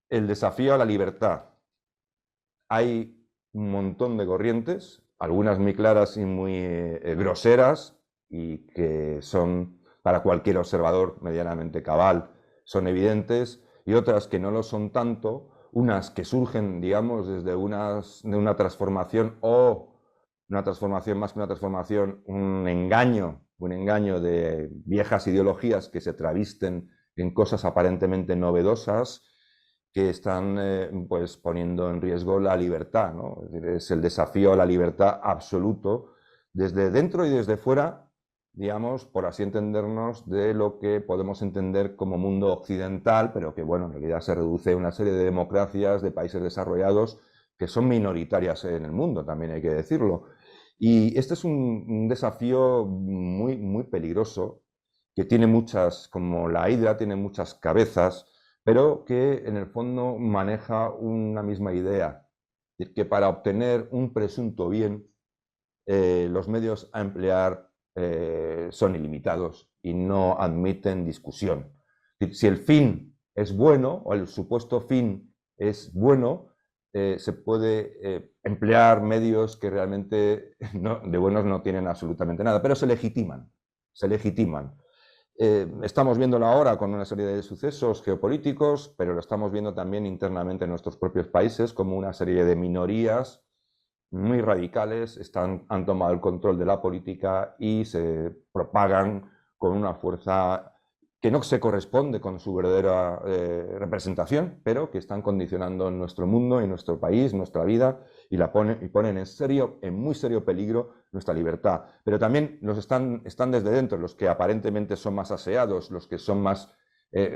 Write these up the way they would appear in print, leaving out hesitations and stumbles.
El desafío a la libertad. Hay un montón de corrientes, algunas muy claras y muy groseras, y que son, para cualquier observador medianamente cabal, son evidentes, y otras que no lo son tanto, unas que surgen, digamos, desde de una transformación o una transformación más que una transformación, un engaño de viejas ideologías que se travisten en cosas aparentemente novedosas, que están pues poniendo en riesgo la libertad, ¿no? Es decir, es el desafío a la libertad absoluto, desde dentro y desde fuera, digamos, por así entendernos, de lo que podemos entender como mundo occidental, pero que, bueno, en realidad se reduce a una serie de democracias, de países desarrollados, que son minoritarias en el mundo, también hay que decirlo. Y este es un desafío muy, muy peligroso, que tiene muchas, como la hidra, tiene muchas cabezas, pero que en el fondo maneja una misma idea, es decir, que para obtener un presunto bien, los medios a emplear son ilimitados y no admiten discusión. Si el fin es bueno, o el supuesto fin es bueno, se puede emplear medios que realmente no, de buenos no tienen absolutamente nada, pero se legitiman, se legitiman. Estamos viéndolo ahora con una serie de sucesos geopolíticos, pero lo estamos viendo también internamente en nuestros propios países, como una serie de minorías muy radicales han tomado el control de la política y se propagan con una fuerza que no se corresponde con su verdadera representación, pero que están condicionando nuestro mundo y nuestro país, nuestra vida, y ponen en serio, en muy serio peligro nuestra libertad. Pero también están desde dentro, los que aparentemente son más aseados, los que son más,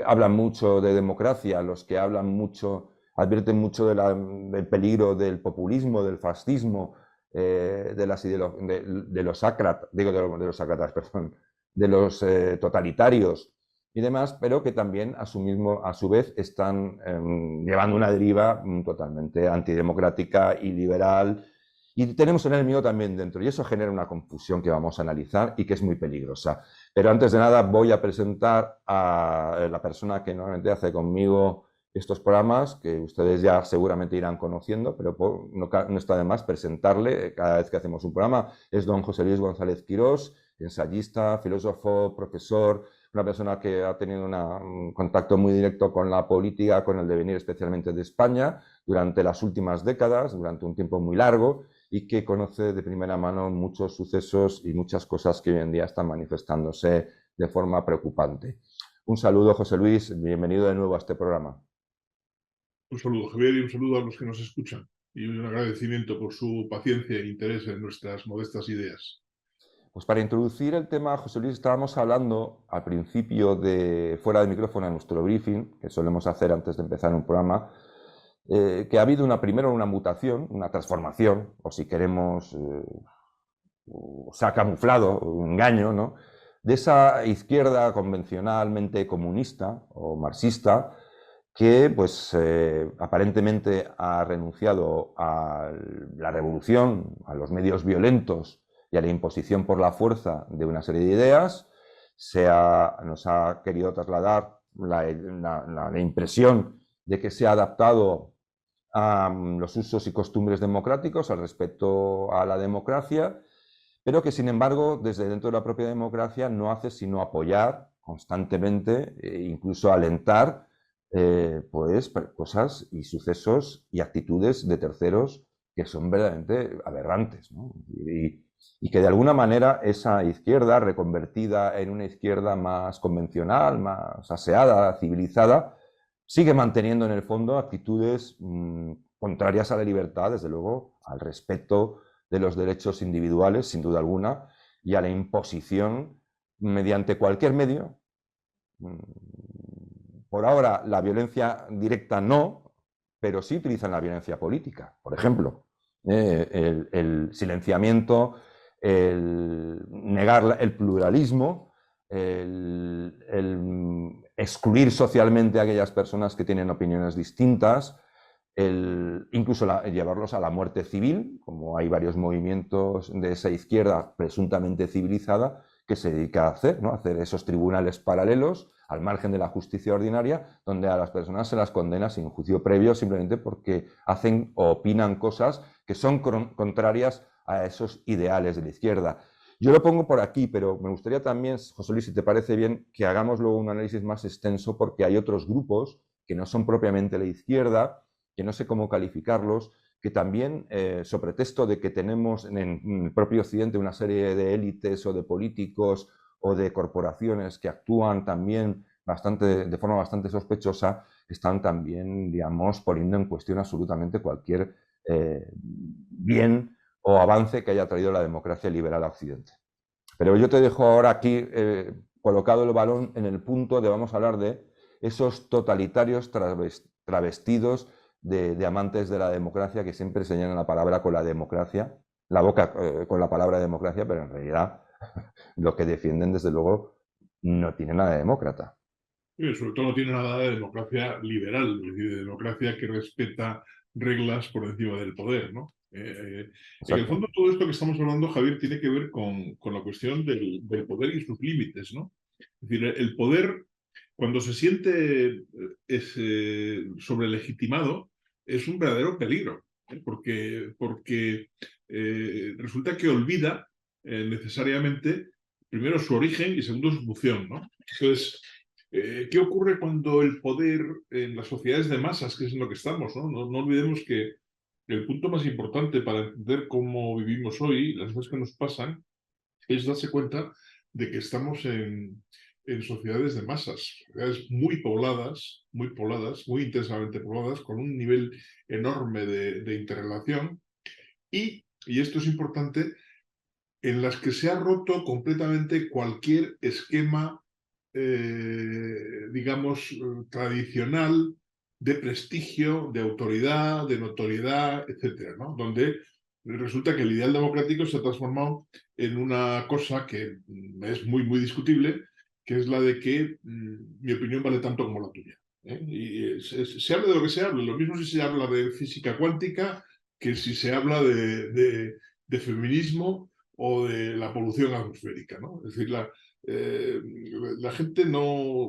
hablan mucho de democracia, los que hablan mucho, advierten mucho del peligro del populismo, del fascismo, de los ácratas, de los ácratas, perdón, de los totalitarios y demás, pero que también a su vez están llevando una deriva totalmente antidemocrática y liberal. Y tenemos un enemigo también dentro, y eso genera una confusión que vamos a analizar y que es muy peligrosa. Pero antes de nada voy a presentar a la persona que normalmente hace conmigo estos programas, que ustedes ya seguramente irán conociendo, pero no está de más presentarle cada vez que hacemos un programa. Es don José Luis González Quirós, ensayista, filósofo, profesor, una persona que ha tenido un contacto muy directo con la política, con el devenir especialmente de España, durante las últimas décadas, durante un tiempo muy largo, y que conoce de primera mano muchos sucesos y muchas cosas que hoy en día están manifestándose de forma preocupante. Un saludo, José Luis, bienvenido de nuevo a este programa. Un saludo, Javier, y un saludo a los que nos escuchan. Y un agradecimiento por su paciencia e interés en nuestras modestas ideas. Pues para introducir el tema, José Luis, estábamos hablando al principio de fuera de micrófono en nuestro briefing, que solemos hacer antes de empezar un programa, que ha habido primero una mutación, una transformación, o si queremos, se ha camuflado, un engaño, ¿no? De esa izquierda convencionalmente comunista o marxista, que pues aparentemente ha renunciado a la revolución, a los medios violentos y a la imposición por la fuerza de una serie de ideas. Nos ha querido trasladar la impresión de que se ha adaptado a los usos y costumbres democráticos, al respeto a la democracia, pero que sin embargo desde dentro de la propia democracia no hace sino apoyar constantemente e incluso alentar pues cosas y sucesos y actitudes de terceros que son verdaderamente aberrantes, ¿no? Y que de alguna manera esa izquierda reconvertida en una izquierda más convencional, más aseada, civilizada, sigue manteniendo en el fondo actitudes contrarias a la libertad, desde luego, al respeto de los derechos individuales, sin duda alguna, y a la imposición mediante cualquier medio. Por ahora, la violencia directa no, pero sí utilizan la violencia política. Por ejemplo, el silenciamiento, el negar el pluralismo, el excluir socialmente a aquellas personas que tienen opiniones distintas, incluso llevarlos a la muerte civil, como hay varios movimientos de esa izquierda presuntamente civilizada que se dedica a hacer, ¿no? Hacer esos tribunales paralelos al margen de la justicia ordinaria, donde a las personas se las condena sin juicio previo simplemente porque hacen o opinan cosas que son contrarias a esos ideales de la izquierda. Yo lo pongo por aquí, pero me gustaría también, José Luis, si te parece bien, que hagamos luego un análisis más extenso, porque hay otros grupos que no son propiamente la izquierda, que no sé cómo calificarlos, que también, sobre pretexto de que tenemos en el propio Occidente una serie de élites o de políticos o de corporaciones que actúan también de forma bastante sospechosa, están también, digamos, poniendo en cuestión absolutamente cualquier bien o avance que haya traído la democracia liberal a Occidente. Pero yo te dejo ahora aquí colocado el balón en el punto de vamos a hablar de esos totalitarios travestidos de amantes de la democracia que siempre señalan la palabra con la democracia, la boca con la palabra democracia, pero en realidad lo que defienden, desde luego, no tiene nada de demócrata. Sobre todo no tiene nada de democracia liberal, es decir, de democracia que respeta reglas por encima del poder, ¿no? En el fondo, todo esto que estamos hablando, Javier, tiene que ver con la cuestión del poder y sus límites, ¿no? Es decir, el poder, cuando se siente sobrelegitimado, es un verdadero peligro, ¿eh? Porque resulta que olvida necesariamente, primero, su origen y segundo, su función, ¿no? Entonces, ¿qué ocurre cuando el poder en las sociedades de masas, que es en lo que estamos, ¿no? No olvidemos que el punto más importante para entender cómo vivimos hoy, las cosas que nos pasan, es darse cuenta de que estamos en sociedades de masas, sociedades muy pobladas, muy intensamente pobladas, con un nivel enorme de interrelación y esto es importante, en las que se ha roto completamente cualquier esquema digamos, tradicional de prestigio, de autoridad, de notoriedad, etcétera, ¿no? Donde resulta que el ideal democrático se ha transformado en una cosa que es muy discutible, que es la de que mi opinión vale tanto como la tuya. ¿Eh? Y se habla de lo que se hable, lo mismo si se habla de física cuántica que si se habla de feminismo o de la polución atmosférica, ¿no? Es decir, eh,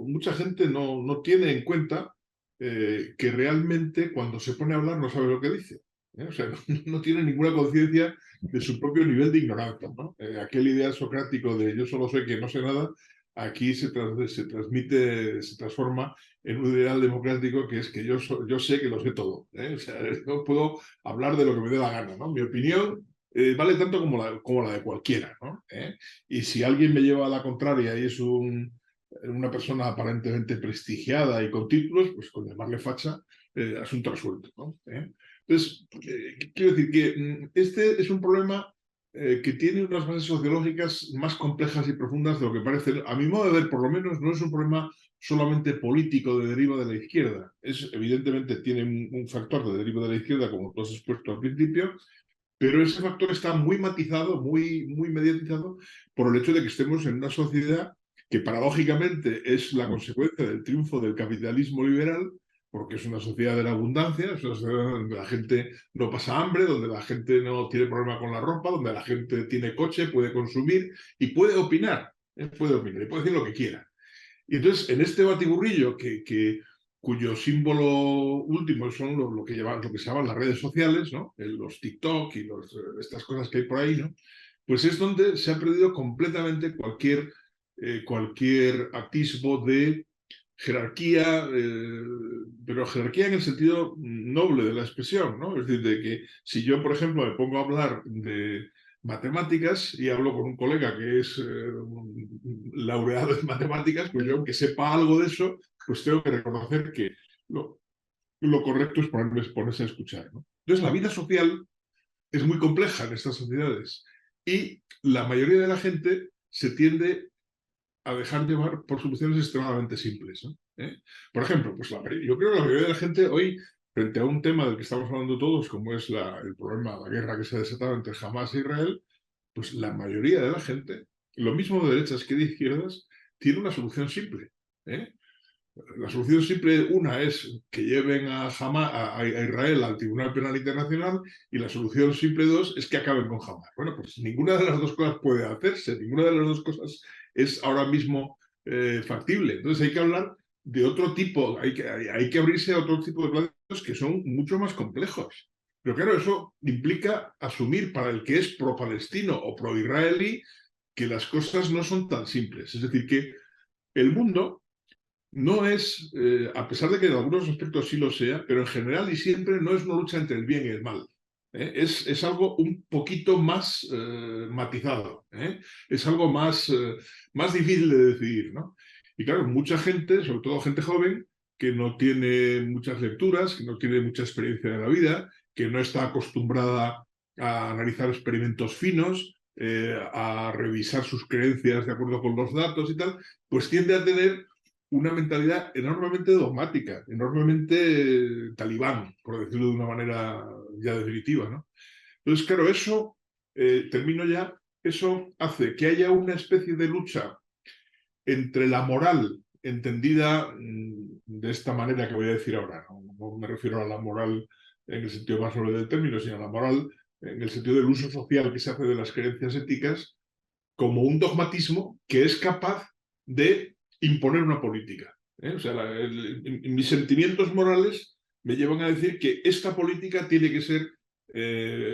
mucha gente no tiene en cuenta que realmente cuando se pone a hablar no sabe lo que dice. ¿Eh? O sea, no tiene ninguna conciencia de su propio nivel de ignorancia, ¿no? Aquel ideal socrático de yo solo sé que no sé nada, aquí se transmite, se transforma en un ideal democrático que es que yo sé que lo sé todo. ¿Eh? O sea, no puedo hablar de lo que me dé la gana, ¿no? Mi opinión vale tanto como la de cualquiera, ¿no? Y si alguien me lleva a la contraria y es una persona aparentemente prestigiada y con títulos, pues con llamarle facha, asunto resuelto, ¿no? Entonces, quiero decir que este es un problema que tiene unas bases sociológicas más complejas y profundas de lo que parece. A mi modo de ver, por lo menos, no es un problema solamente político de deriva de la izquierda. Evidentemente tiene un factor de deriva de la izquierda, como tú has expuesto al principio, pero ese factor está muy matizado, muy mediatizado por el hecho de que estemos en una sociedad que paradójicamente es la consecuencia del triunfo del capitalismo liberal, porque es una sociedad de la abundancia, es una sociedad donde la gente no pasa hambre, donde la gente no tiene problema con la ropa, donde la gente tiene coche, puede consumir y puede opinar, puede opinar y puede decir lo que quiera. Y entonces, en este batiburrillo cuyo símbolo último son lo que se llaman las redes sociales, ¿no? Los TikTok y estas cosas que hay por ahí, ¿no? Pues es donde se ha perdido completamente cualquier atisbo de jerarquía, pero jerarquía en el sentido noble de la expresión, ¿no? Es decir, de que si yo, por ejemplo, me pongo a hablar de matemáticas y hablo con un colega que es laureado en matemáticas, pues yo, aunque sepa algo de eso, pues tengo que reconocer que lo correcto es ponerse a escuchar, ¿no? Entonces, la vida social es muy compleja en estas sociedades y la mayoría de la gente se tiende a dejar llevar por soluciones extremadamente simples, ¿no? Por ejemplo, pues yo creo que la mayoría de la gente hoy, frente a un tema del que estamos hablando todos, como es el problema, la guerra que se ha desatado entre Hamas e Israel, pues la mayoría de la gente, lo mismo de derechas que de izquierdas, tiene una solución simple. ¿Eh? La solución simple, una, es que lleven a Israel al Tribunal Penal Internacional, y la solución simple, dos, es que acaben con Hamas. Bueno, pues ninguna de las dos cosas puede hacerse, ninguna de las dos cosas es ahora mismo factible. Entonces hay que hablar de otro tipo, hay que abrirse a otro tipo de planes que son mucho más complejos. Pero claro, eso implica asumir para el que es pro-palestino o pro-israelí que las cosas no son tan simples. Es decir, que el mundo no es, a pesar de que en algunos aspectos sí lo sea, pero en general y siempre no es una lucha entre el bien y el mal. Es algo un poquito más matizado, es algo más difícil de decidir, ¿no? Y claro, mucha gente, sobre todo gente joven, que no tiene muchas lecturas, que no tiene mucha experiencia de la vida, que no está acostumbrada a analizar experimentos finos, a revisar sus creencias de acuerdo con los datos y tal, pues tiende a tener una mentalidad enormemente dogmática, enormemente talibán, por decirlo de una manera ya definitiva, ¿no? Entonces, claro, eso, termino ya, eso hace que haya una especie de lucha entre la moral, entendida de esta manera que voy a decir ahora. No me refiero a la moral en el sentido más noble del término, sino a la moral en el sentido del uso social que se hace de las creencias éticas, como un dogmatismo que es capaz de imponer una política. O sea, mis sentimientos morales me llevan a decir que esta política tiene que ser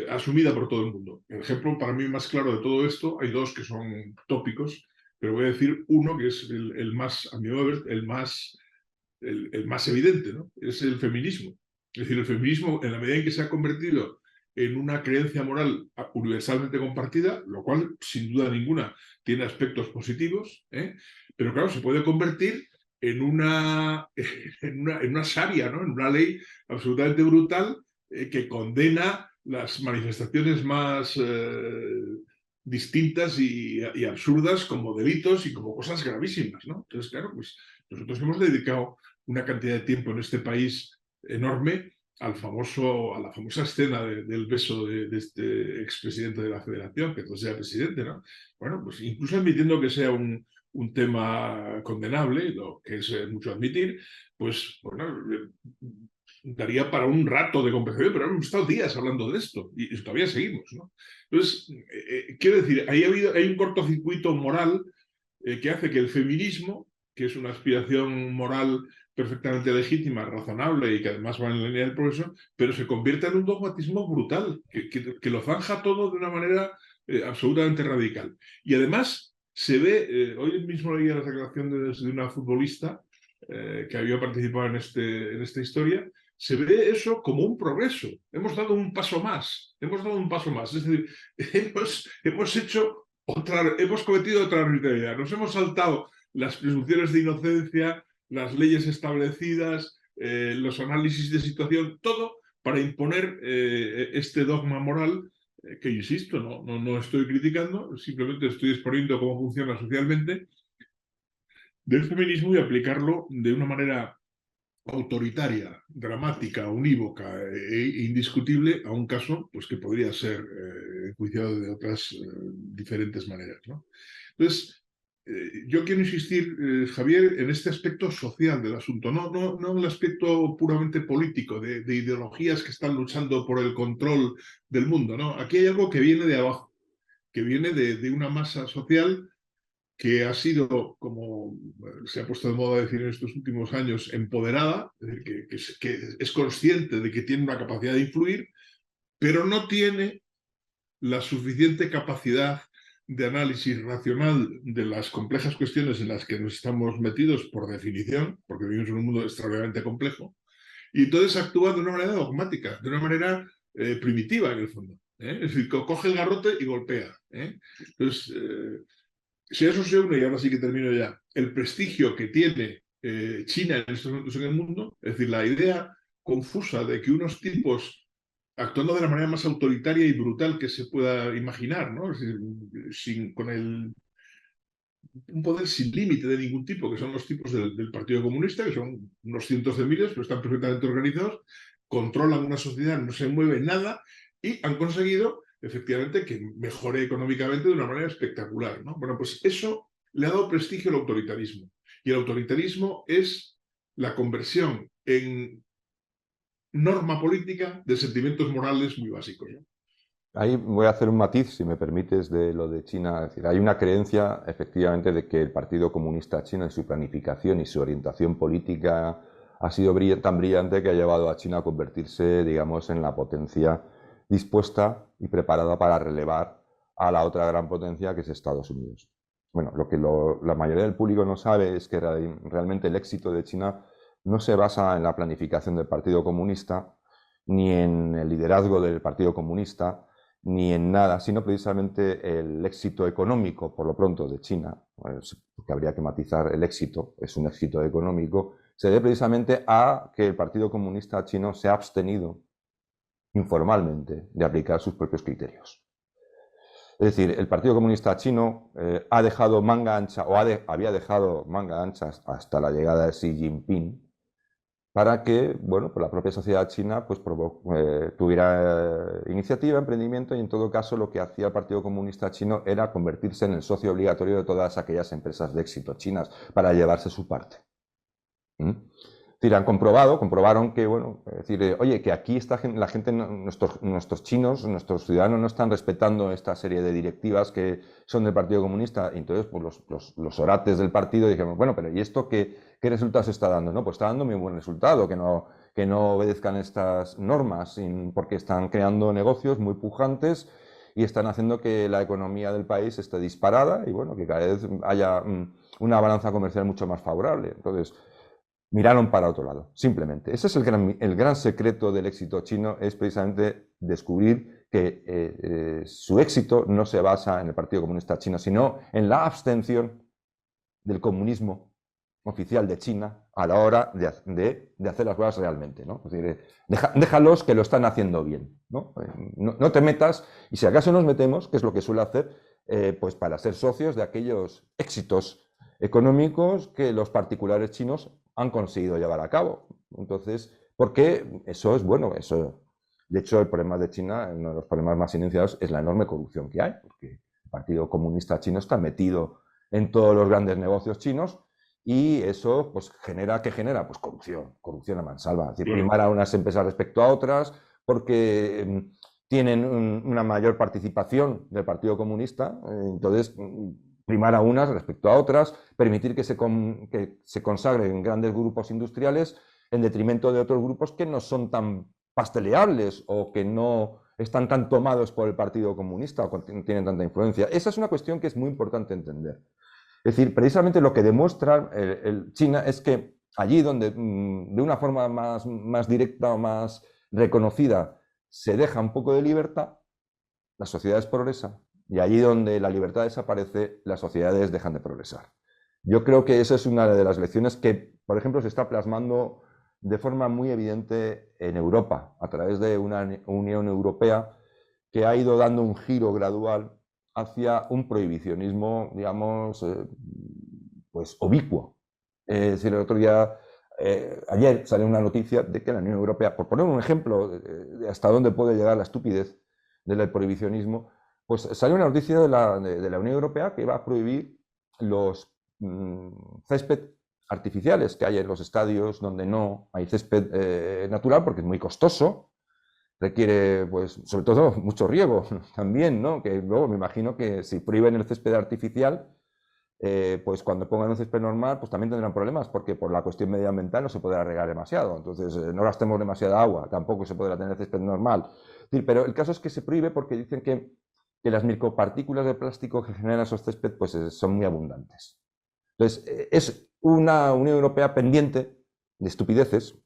asumida por todo el mundo. El ejemplo para mí más claro de todo esto, hay dos que son tópicos, pero voy a decir uno que es el más, a mi modo de ver, el más evidente, ¿no? Es el feminismo. Es decir, el feminismo, en la medida en que se ha convertido en una creencia moral universalmente compartida, lo cual, sin duda ninguna, tiene aspectos positivos, pero claro, se puede convertir en una sharia, ¿no? En una ley absolutamente brutal que condena las manifestaciones más distintas y absurdas como delitos y como cosas gravísimas, ¿no? Entonces, claro, pues nosotros hemos dedicado una cantidad de tiempo en este país enorme a la famosa escena del beso de este expresidente de la Federación, que entonces era presidente, ¿no? Bueno, pues incluso admitiendo que sea un tema condenable, lo que es mucho admitir, pues bueno, daría para un rato de conversación, pero hemos estado días hablando de esto y todavía seguimos, ¿no? Entonces, quiero decir, hay un cortocircuito moral que hace que el feminismo, que es una aspiración moral perfectamente legítima, razonable y que además va en la línea del progreso, pero se convierta en un dogmatismo brutal, que lo zanja todo de una manera absolutamente radical. Y además se ve, hoy mismo leía la declaración de una futbolista que había participado en esta historia, se ve eso como un progreso. Hemos dado un paso más, hemos dado un paso más. Es decir, hemos cometido otra arbitrariedad. Nos hemos saltado las presunciones de inocencia, las leyes establecidas, los análisis de situación, todo para imponer este dogma moral que, insisto, no estoy criticando, simplemente estoy exponiendo cómo funciona socialmente del feminismo y aplicarlo de una manera autoritaria, dramática, unívoca e indiscutible a un caso pues, que podría ser enjuiciado de otras diferentes maneras, ¿no? Entonces, yo quiero insistir, Javier, en este aspecto social del asunto, no en el aspecto puramente político, de ideologías que están luchando por el control del mundo, ¿no? Aquí hay algo que viene de abajo, que viene de una masa social que ha sido, como se ha puesto de moda decir en estos últimos años, empoderada, que es consciente de que tiene una capacidad de influir, pero no tiene la suficiente capacidad de análisis racional de las complejas cuestiones en las que nos estamos metidos por definición, porque vivimos en un mundo extraordinariamente complejo, y entonces actúa de una manera dogmática, de una manera primitiva en el fondo. Es decir, coge el garrote y golpea. Entonces, si a eso se une, y ahora sí que termino ya, el prestigio que tiene China en estos momentos en el mundo, es decir, la idea confusa de que unos tipos actuando de la manera más autoritaria y brutal que se pueda imaginar, ¿no? Es decir, con un poder sin límite de ningún tipo, que son los tipos del Partido Comunista, que son unos cientos de miles, pero están perfectamente organizados, controlan una sociedad, no se mueve nada y han conseguido efectivamente que mejore económicamente de una manera espectacular, ¿no? Bueno, pues eso le ha dado prestigio al autoritarismo. Y el autoritarismo es la conversión en norma política de sentimientos morales muy básicos, ¿no? Ahí voy a hacer un matiz, si me permites, de lo de China. Es decir, hay una creencia, efectivamente, de que el Partido Comunista Chino y su planificación y su orientación política ha sido tan brillante que ha llevado a China a convertirse, digamos, en la potencia dispuesta y preparada para relevar a la otra gran potencia que es Estados Unidos. Bueno, lo que la mayoría del público no sabe es que realmente el éxito de China no se basa en la planificación del Partido Comunista, ni en el liderazgo del Partido Comunista, ni en nada, sino precisamente el éxito económico, por lo pronto, de China, porque habría que matizar el éxito, es un éxito económico, se debe precisamente a que el Partido Comunista Chino se ha abstenido informalmente de aplicar sus propios criterios. Es decir, el Partido Comunista Chino ha dejado manga ancha, o había dejado manga ancha hasta la llegada de Xi Jinping, para que, bueno, pues la propia sociedad china pues, tuviera iniciativa, emprendimiento, y en todo caso lo que hacía el Partido Comunista Chino era convertirse en el socio obligatorio de todas aquellas empresas de éxito chinas para llevarse su parte. Es decir, comprobaron que, bueno, es decir, oye, que aquí la gente, nuestros chinos, nuestros ciudadanos no están respetando esta serie de directivas que son del Partido Comunista. Y entonces, pues los orates del partido dijeron, bueno, pero ¿y esto qué resultados está dando? No, pues está dando muy buen resultado, que no obedezcan estas normas, porque están creando negocios muy pujantes y están haciendo que la economía del país esté disparada y, bueno, que cada vez haya una balanza comercial mucho más favorable. Entonces, miraron para otro lado, simplemente. Ese es el gran secreto del éxito chino, es precisamente descubrir que su éxito no se basa en el Partido Comunista Chino, sino en la abstención del comunismo oficial de China a la hora de hacer las cosas realmente, ¿no? Es decir, déjalos que lo están haciendo bien, ¿no? No te metas, y si acaso nos metemos, que es lo que suele hacer, pues para ser socios de aquellos éxitos económicos que los particulares chinos han conseguido llevar a cabo. Entonces, porque eso es bueno, de hecho, el problema de China, uno de los problemas más silenciados, es la enorme corrupción que hay, porque el Partido Comunista Chino está metido en todos los grandes negocios chinos y eso pues genera pues corrupción a mansalva, es decir, primar a unas empresas respecto a otras porque tienen una mayor participación del Partido Comunista, entonces primar a unas respecto a otras, permitir que se consagren grandes grupos industriales en detrimento de otros grupos que no son tan pasteleables o que no están tan tomados por el Partido Comunista o no tienen tanta influencia. Esa es una cuestión que es muy importante entender. Es decir, precisamente lo que demuestra China es que allí donde de una forma más directa o más reconocida se deja un poco de libertad, las sociedades progresan, y allí donde la libertad desaparece, las sociedades dejan de progresar. Yo creo que esa es una de las lecciones que, por ejemplo, se está plasmando de forma muy evidente en Europa, a través de una Unión Europea que ha ido dando un giro gradual hacia un prohibicionismo, digamos, pues ubicuo. Es decir, el otro día, ayer salió una noticia de que la Unión Europea, por poner un ejemplo de hasta dónde puede llegar la estupidez del prohibicionismo, pues salió una noticia de la Unión Europea que va a prohibir los césped artificiales que hay en los estadios donde no hay césped natural porque es muy costoso, requiere, pues, sobre todo, mucho riego también, ¿no? Que luego me imagino que si prohíben el césped artificial, pues cuando pongan un césped normal, pues también tendrán problemas, porque por la cuestión medioambiental no se podrá regar demasiado. Entonces, no gastemos demasiada agua, tampoco se podrá tener césped normal. Pero el caso es que se prohíbe porque dicen que las micropartículas de plástico que generan esos césped pues, son muy abundantes. Entonces, es una Unión Europea pendiente de estupideces,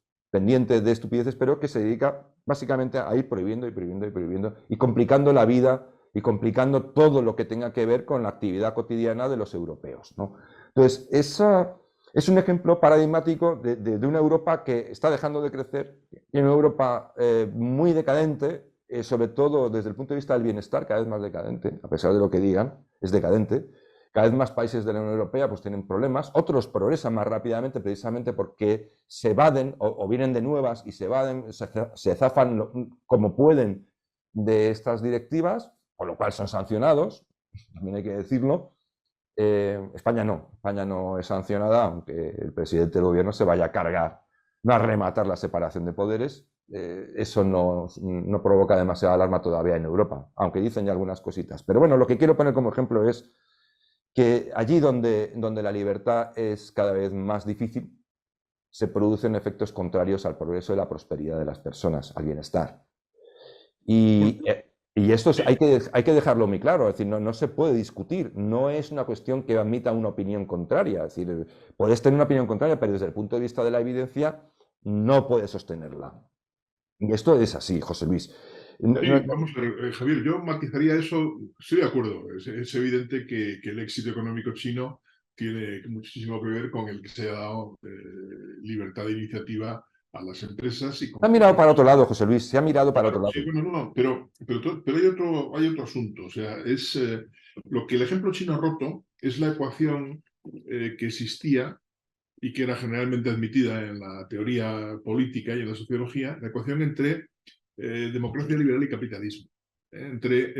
pero que se dedica básicamente a ir prohibiendo y prohibiendo y prohibiendo y complicando la vida y complicando todo lo que tenga que ver con la actividad cotidiana de los europeos, ¿no? Entonces, esa es un ejemplo paradigmático de una Europa que está dejando de crecer y una Europa muy decadente, sobre todo desde el punto de vista del bienestar, cada vez más decadente, a pesar de lo que digan, es decadente. Cada vez más países de la Unión Europea pues, tienen problemas, otros progresan más rápidamente precisamente porque se evaden o vienen de nuevas y se evaden, se zafan como pueden de estas directivas, por lo cual son sancionados, también hay que decirlo, España no es sancionada, aunque el presidente del gobierno se vaya a cargar, no a rematar la separación de poderes. Eso no provoca demasiada alarma todavía en Europa, aunque dicen ya algunas cositas. Pero bueno, lo que quiero poner como ejemplo es que allí donde la libertad es cada vez más difícil, se producen efectos contrarios al progreso y la prosperidad de las personas, al bienestar. Bueno, Y esto sí, hay que dejarlo muy claro, es decir, no se puede discutir, no es una cuestión que admita una opinión contraria, es decir, puedes tener una opinión contraria, pero desde el punto de vista de la evidencia no puedes sostenerla. Y esto es así, José Luis. sí, vamos a ver, Javier, yo matizaría eso, estoy de acuerdo, es evidente que el éxito económico chino tiene muchísimo que ver con el que se ha dado libertad de iniciativa a las empresas y Se con ha que mirado para ellos. otro lado, José Luis, se ha mirado para otro Claro, sí, lado. bueno, no, pero hay otro asunto. O sea, es lo que el ejemplo chino ha roto es la ecuación que existía y que era generalmente admitida en la teoría política y en la sociología, la ecuación entre democracia liberal y capitalismo, entre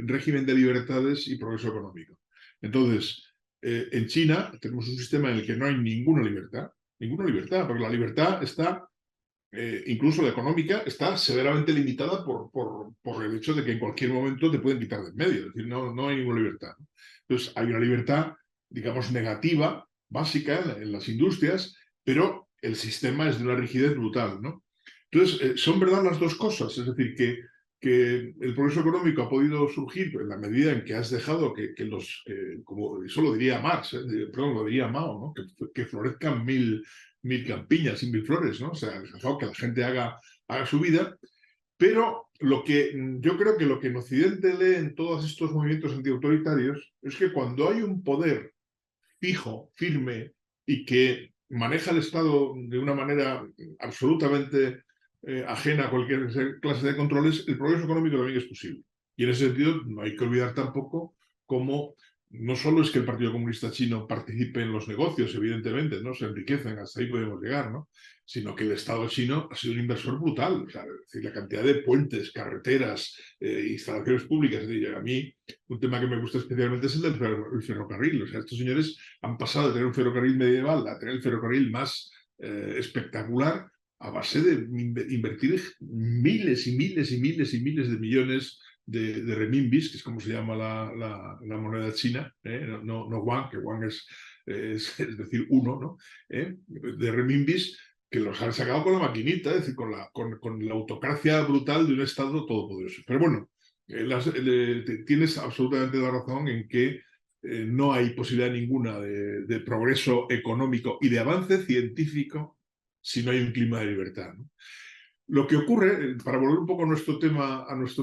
régimen de libertades y progreso económico. Entonces, en China tenemos un sistema en el que no hay ninguna libertad, porque la libertad está incluso la económica, está severamente limitada por el hecho de que en cualquier momento te pueden quitar de en medio, es decir, no hay ninguna libertad. Entonces, hay una libertad, digamos, negativa, básica en las industrias, pero el sistema es de una rigidez brutal, ¿no? Entonces, son verdad las dos cosas, es decir, que el progreso económico ha podido surgir en la medida en que has dejado que como eso lo diría Marx, perdón, lo diría Mao, ¿no? Que florezcan mil campiñas y mil flores, ¿no? O sea, dejado que la gente haga su vida, pero yo creo que lo que en Occidente lee en todos estos movimientos antiautoritarios es que cuando hay un poder fijo, firme y que maneja el Estado de una manera absolutamente ajena a cualquier clase de controles, el progreso económico también es posible. Y en ese sentido no hay que olvidar tampoco cómo no solo es que el Partido Comunista Chino participe en los negocios, evidentemente, ¿no? Se enriquecen, hasta ahí podemos llegar, ¿no? Sino que el Estado chino ha sido un inversor brutal. O sea, es decir, la cantidad de puentes, carreteras, instalaciones públicas. Es decir, a mí un tema que me gusta especialmente es el del ferrocarril. O sea, estos señores han pasado de tener un ferrocarril medieval a tener el ferrocarril más espectacular a base de invertir miles y miles y miles y miles de millones de renminbis, que es como se llama la moneda china, no yuan, que yuan es decir, uno, ¿no? De renminbis que los han sacado con la maquinita, es decir, con la autocracia brutal de un Estado todopoderoso. Pero bueno, tienes absolutamente la razón en que no hay posibilidad ninguna de progreso económico y de avance científico si no hay un clima de libertad, ¿no? Lo que ocurre, para volver un poco a nuestro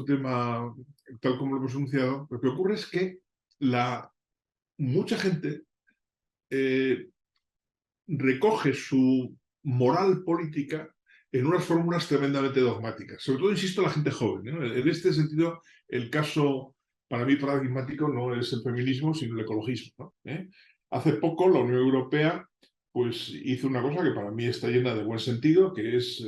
tema tal como lo hemos anunciado, lo que ocurre es que mucha gente eh, recoge su moral política en unas fórmulas tremendamente dogmáticas. Sobre todo, insisto, la gente joven, ¿no? En este sentido, el caso para mí paradigmático no es el feminismo, sino el ecologismo, ¿no? Hace poco la Unión Europea pues, hizo una cosa que para mí está llena de buen sentido, que es,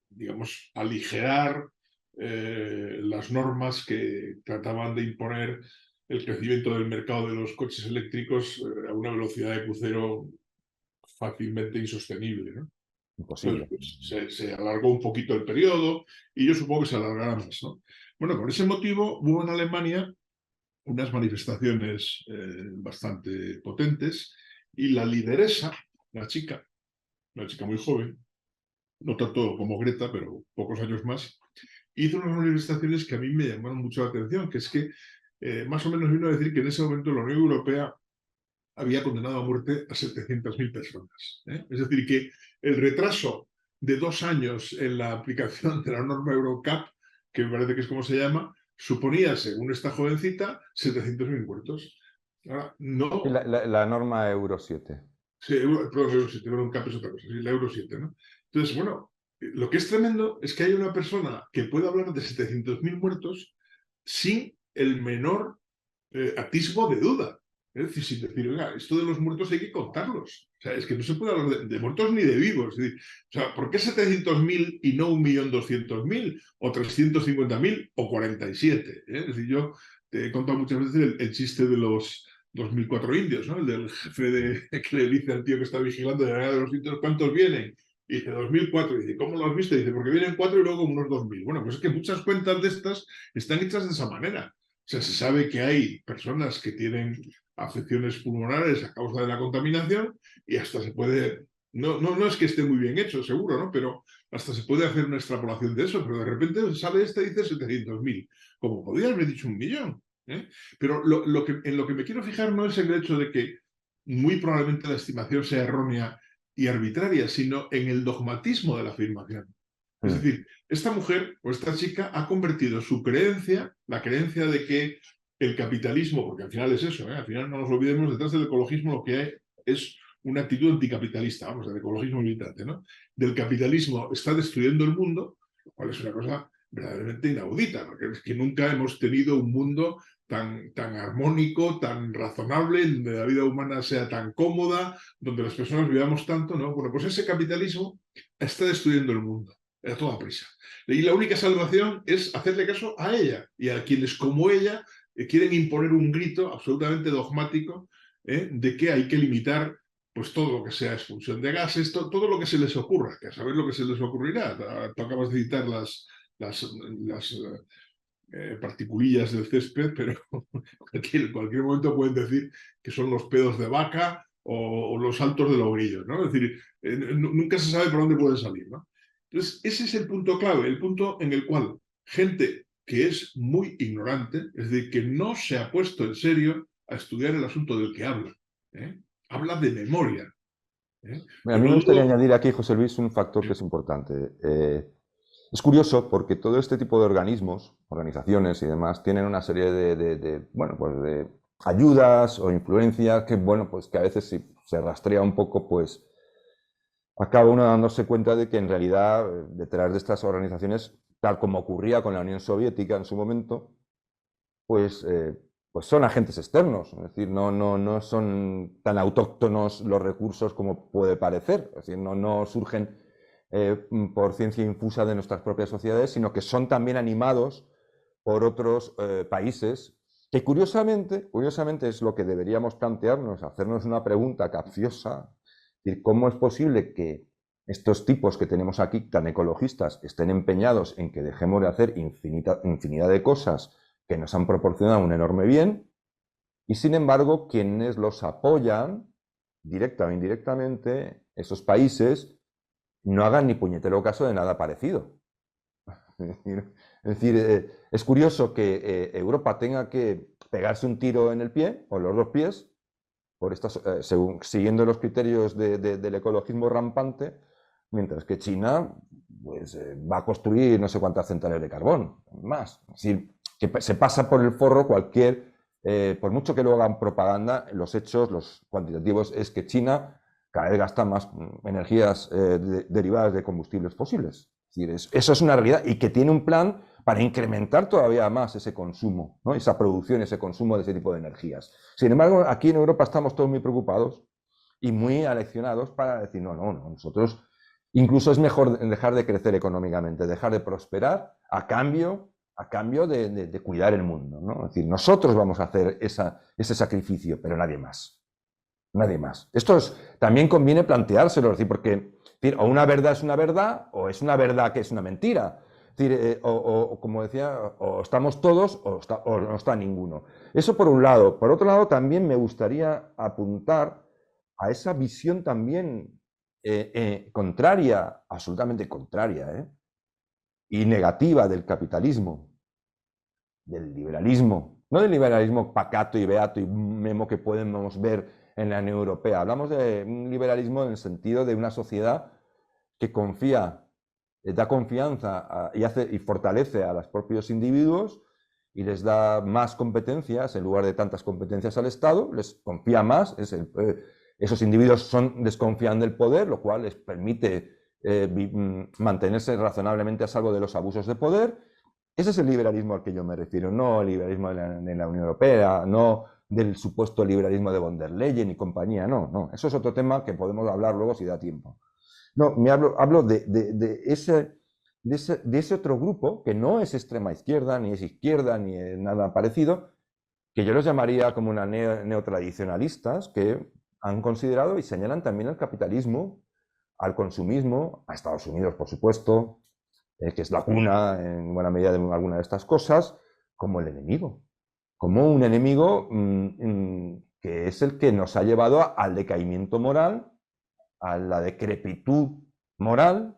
digamos, aligerar las normas que trataban de imponer el crecimiento del mercado de los coches eléctricos a una velocidad de crucero fácilmente insostenible, ¿no? Entonces, Imposible. pues, se alargó un poquito el periodo y yo supongo que se alargará más, ¿no? Bueno, por ese motivo hubo en Alemania unas manifestaciones bastante potentes y la lideresa, la chica, una chica muy joven, no tanto como Greta, pero pocos años más, hizo unas manifestaciones que a mí me llamaron mucho la atención, que es que más o menos vino a decir que en ese momento la Unión Europea había condenado a muerte a 700.000 personas. Es decir, que el retraso de 2 años en la aplicación de la norma Eurocap, que me parece que es como se llama, suponía, según esta jovencita, 700.000 muertos. Ahora, Y no, la norma Euro 7. sí, perdón, Euro 7, Eurocap es otra cosa, sí, la Euro 7, ¿no? Entonces, bueno, lo que es tremendo es que hay una persona que puede hablar de 700.000 muertos sin el menor atisbo de duda. Es decir, sin decir, oiga, esto de los muertos hay que contarlos. O sea, es que no se puede hablar de muertos ni de vivos. Es decir, o sea, ¿por qué 700.000 y no 1.200.000 o 350.000 o 47? Es decir, yo te he contado muchas veces el chiste 2004 indios, ¿no? El del jefe que le dice al tío que está vigilando de la de los sitios, ¿cuántos vienen? Y dice 2004, y dice, ¿cómo lo has visto? Y dice, porque vienen 4 y luego como unos 2000. Bueno, pues es que muchas cuentas de estas están hechas de esa manera. O sea, se sabe que hay personas que tienen afecciones pulmonares a causa de la contaminación y hasta se puede, no es que esté muy bien hecho, seguro, ¿no? Pero hasta se puede hacer una extrapolación de eso, pero de repente sale y dice 700.000, como podría haber dicho 1.000.000, ¿eh? Pero en lo que me quiero fijar no es en el hecho de que muy probablemente la estimación sea errónea y arbitraria, sino en el dogmatismo de la afirmación. Es Mm. decir, esta mujer o esta chica ha convertido su creencia, la creencia de que el capitalismo, porque al final es eso, al final no nos olvidemos, detrás del ecologismo lo que hay es una actitud anticapitalista, vamos, del ecologismo militante, ¿no? Del capitalismo está destruyendo el mundo, lo cual es una cosa verdaderamente inaudita, porque es que nunca hemos tenido un mundo tan armónico, tan razonable, donde la vida humana sea tan cómoda, donde las personas vivamos tanto, ¿no? Bueno, pues ese capitalismo está destruyendo el mundo a toda prisa. Y la única salvación es hacerle caso a ella y a quienes como ella quieren imponer un grito absolutamente dogmático de que hay que limitar pues todo lo que sea expulsión de gases, todo lo que se les ocurra, que a saber lo que se les ocurrirá. Tú acabas de citar las particulillas del césped, pero en cualquier momento pueden decir que son los pedos de vaca o los saltos de logrillos, ¿no? Es decir, nunca se sabe por dónde pueden salir, ¿no? Entonces, ese es el punto clave, el punto en el cual gente que es muy ignorante, es decir, que no se ha puesto en serio a estudiar el asunto del que habla, ¿eh? Habla de memoria. A Yo mí no me gustaría dudo. añadir aquí, José Luis, un factor que es importante. Es curioso porque todo este tipo de organismos, organizaciones y demás, tienen una serie bueno, pues de ayudas o influencias que, bueno, pues que a veces si se rastrea un poco, pues acaba uno dándose cuenta de que en realidad detrás de estas organizaciones, tal como ocurría con la Unión Soviética en su momento, pues, pues son agentes externos, es decir, no son tan autóctonos los recursos como puede parecer, es decir, no surgen por ciencia infusa de nuestras propias sociedades, sino que son también animados por otros países, que curiosamente es lo que deberíamos plantearnos, hacernos una pregunta capciosa, es decir, ¿cómo es posible que estos tipos que tenemos aquí tan ecologistas estén empeñados en que dejemos de hacer infinidad de cosas que nos han proporcionado un enorme bien, y sin embargo quienes los apoyan, directa o indirectamente, esos países, no hagan ni puñetero caso de nada parecido? Es decir, es curioso que Europa tenga que pegarse un tiro en el pie, o los dos pies, por estas, siguiendo los criterios del ecologismo rampante, mientras que China pues, va a construir no sé cuántas centrales de carbón, más. Es decir, que se pasa por el forro cualquier, por mucho que lo hagan propaganda, los hechos, los cuantitativos, es que China cada vez gasta más energías derivadas de combustibles fósiles. Es decir, eso es una realidad y que tiene un plan para incrementar todavía más ese consumo, ¿no? Esa producción, ese consumo de ese tipo de energías. Sin embargo, aquí en Europa estamos todos muy preocupados y muy aleccionados para decir, no, nosotros incluso es mejor dejar de crecer económicamente, dejar de prosperar a cambio de cuidar el mundo, ¿no? Es decir, nosotros vamos a hacer ese sacrificio, pero nadie más. Nadie más. También conviene planteárselo, es decir, porque o una verdad es una verdad, o es una verdad que es una mentira. Es decir, como decía, o estamos todos o no está ninguno. Eso por un lado. Por otro lado, también me gustaría apuntar a esa visión también contraria, absolutamente contraria, y negativa del capitalismo, del liberalismo. No del liberalismo pacato y beato y memo que podemos ver en la Unión Europea. Hablamos de un liberalismo en el sentido de una sociedad que confía, da confianza y fortalece a los propios individuos y les da más competencias en lugar de tantas competencias al Estado, les confía más, esos individuos desconfían del poder, lo cual les permite mantenerse razonablemente a salvo de los abusos de poder. Ese es el liberalismo al que yo me refiero, no el liberalismo de la Unión Europea, no del supuesto liberalismo de von der Leyen y compañía, no. Eso es otro tema que podemos hablar luego si da tiempo. No, hablo de ese otro grupo que no es extrema izquierda, ni es izquierda, ni es nada parecido, que yo los llamaría como una neotradicionalistas, que han considerado y señalan también al capitalismo, al consumismo, a Estados Unidos, por supuesto, que es la cuna en buena medida de alguna de estas cosas, como el enemigo. Como un enemigo que es el que nos ha llevado al decaimiento moral, a la decrepitud moral,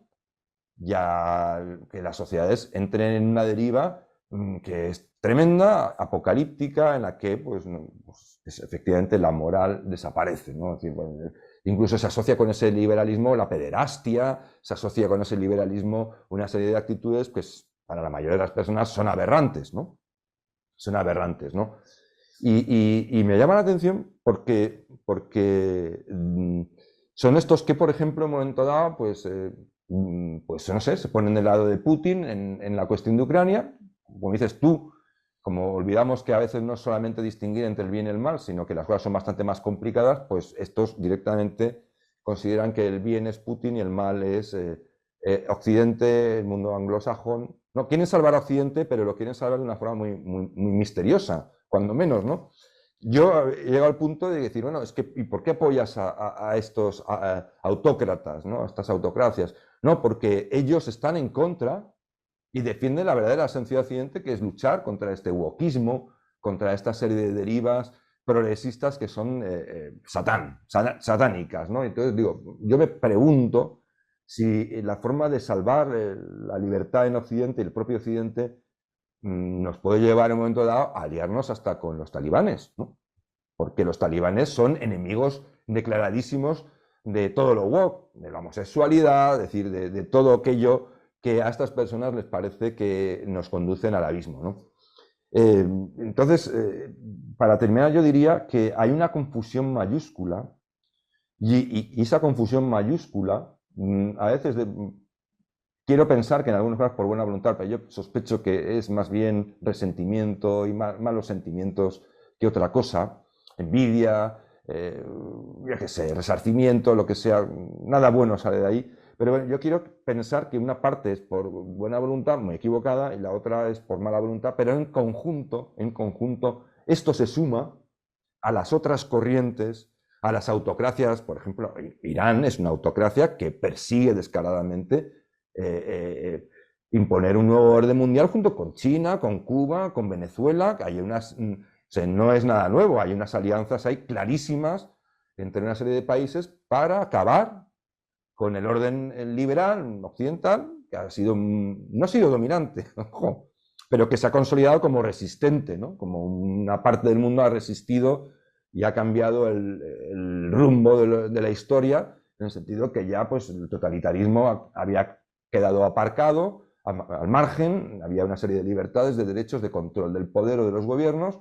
y a que las sociedades entren en una deriva que es tremenda, apocalíptica, en la que pues, efectivamente la moral desaparece, ¿no? Es decir, bueno, incluso se asocia con ese liberalismo la pederastia, se asocia con ese liberalismo una serie de actitudes que para la mayoría de las personas son aberrantes, ¿no? Son aberrantes, ¿no? Y me llama la atención porque son estos que, por ejemplo, en un momento dado, pues no sé, se ponen del lado de Putin en la cuestión de Ucrania. Como dices tú, como olvidamos que a veces no es solamente distinguir entre el bien y el mal, sino que las cosas son bastante más complicadas, pues estos directamente consideran que el bien es Putin y el mal es Occidente, el mundo anglosajón. No quieren salvar a Occidente, pero lo quieren salvar de una forma muy misteriosa, cuando menos, ¿no? Yo he llegado al punto de decir, bueno, es que, ¿y por qué apoyas a estos autócratas, ¿no? A estas autocracias? No, porque ellos están en contra y defienden la verdadera esencia de Occidente, que es luchar contra este wokismo, contra esta serie de derivas progresistas que son satánicas, ¿no? Entonces, digo, yo me pregunto si la forma de salvar la libertad en Occidente y el propio Occidente nos puede llevar en un momento dado a aliarnos hasta con los talibanes, ¿no? Porque los talibanes son enemigos declaradísimos de todo lo woke, de la homosexualidad, es decir, de todo aquello que a estas personas les parece que nos conducen al abismo, ¿no? Entonces, para terminar, yo diría que hay una confusión mayúscula y esa confusión mayúscula, a veces quiero pensar que en algunos casos por buena voluntad, pero yo sospecho que es más bien resentimiento y malos sentimientos que otra cosa, envidia, yo qué sé, resarcimiento, lo que sea, nada bueno sale de ahí. Pero bueno, yo quiero pensar que una parte es por buena voluntad, muy equivocada, y la otra es por mala voluntad, pero en conjunto, esto se suma a las otras corrientes, a las autocracias. Por ejemplo, Irán es una autocracia que persigue descaradamente imponer un nuevo orden mundial junto con China, con Cuba, con Venezuela, que hay unas, o sea, no es nada nuevo, hay unas alianzas ahí clarísimas entre una serie de países para acabar con el orden liberal occidental, que ha sido, no ha sido dominante, pero que se ha consolidado como resistente, ¿no? Como una parte del mundo ha resistido y ha cambiado el rumbo de la historia, en el sentido que ya pues, el totalitarismo había quedado aparcado, al margen, había una serie de libertades, de derechos, de control del poder o de los gobiernos,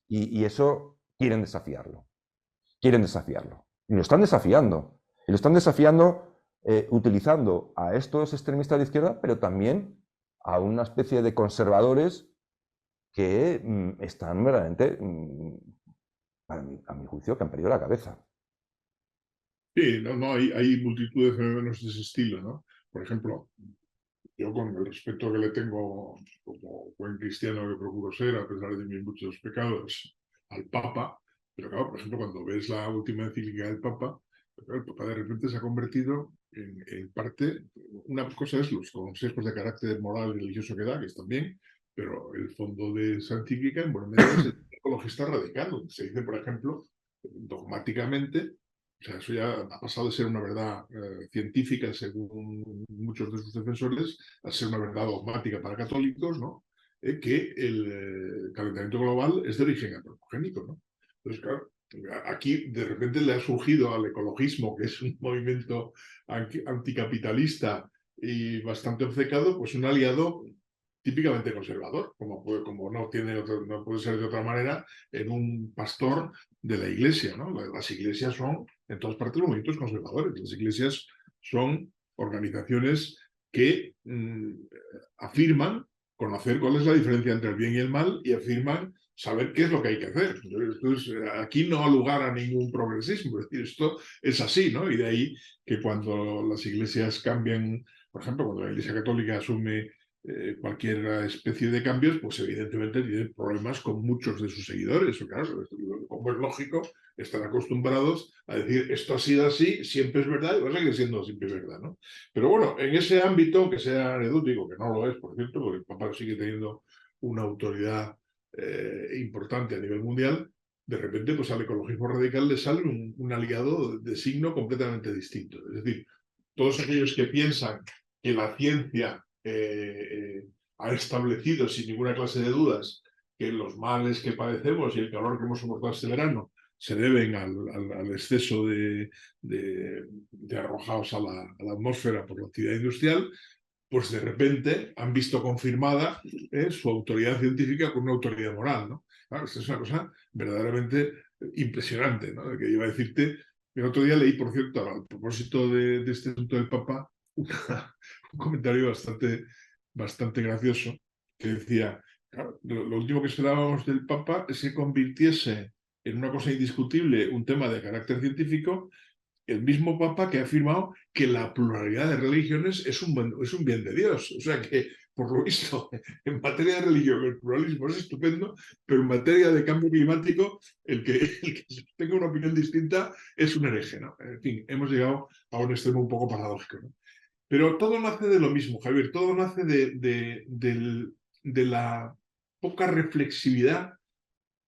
y eso quieren desafiarlo. Quieren desafiarlo. Y lo están desafiando. Y lo están desafiando utilizando a estos extremistas de izquierda, pero también a una especie de conservadores que están verdaderamente, a mi juicio, que han perdido la cabeza. Sí, hay multitud de fenómenos de ese estilo, ¿no? Por ejemplo, yo con el respeto que le tengo como buen cristiano que procuro ser, a pesar de mis muchos pecados, al Papa, pero claro, por ejemplo, cuando ves la última encíclica del Papa, el Papa de repente se ha convertido en parte, una cosa es los consejos de carácter moral y religioso que da, que están bien, pero el fondo de esa encíclica en buena medida es el ecologista radical, donde se dice, por ejemplo, dogmáticamente, o sea, eso ya ha pasado de ser una verdad científica, según muchos de sus defensores, a ser una verdad dogmática para católicos, ¿no? Que el calentamiento global es de origen antropogénico, ¿no? Entonces, claro, aquí de repente le ha surgido al ecologismo, que es un movimiento anticapitalista y bastante obcecado, pues un aliado típicamente conservador, como no puede ser de otra manera, en un pastor de la iglesia, ¿no? Las iglesias son, en todas partes, movimientos conservadores. Las iglesias son organizaciones que afirman conocer cuál es la diferencia entre el bien y el mal y afirman saber qué es lo que hay que hacer. Entonces, aquí no ha lugar a ningún progresismo, es decir, esto es así, ¿no? Y de ahí que cuando las iglesias cambian, por ejemplo, cuando la Iglesia Católica asume cualquier especie de cambios, pues evidentemente tiene problemas con muchos de sus seguidores. Claro, como es lógico, están acostumbrados a decir esto ha sido así, siempre es verdad y va a seguir siendo siempre verdad, ¿no? Pero bueno, en ese ámbito, que sea anecdótico, que no lo es, por cierto, porque el Papa sigue teniendo una autoridad importante a nivel mundial, de repente pues al ecologismo radical le sale un aliado de signo completamente distinto. Es decir, todos aquellos que piensan que la ciencia ha establecido sin ninguna clase de dudas que los males que padecemos y el calor que hemos soportado este verano se deben al exceso de arrojados a la atmósfera por la actividad industrial, pues de repente han visto confirmada su autoridad científica con una autoridad moral, ¿no? Claro, esto es una cosa verdaderamente impresionante, ¿no? Que iba a decirte, el otro día leí, por cierto, a propósito de este asunto del Papa, un comentario bastante gracioso, que decía, claro, lo último que esperábamos del Papa es que convirtiese en una cosa indiscutible un tema de carácter científico, el mismo Papa que ha afirmado que la pluralidad de religiones es un bien de Dios. O sea que, por lo visto, en materia de religión el pluralismo es estupendo, pero en materia de cambio climático el que tenga una opinión distinta es un hereje, ¿no? En fin, hemos llegado a un extremo un poco paradójico, ¿no? Pero todo nace de lo mismo, Javier, todo nace de la poca reflexividad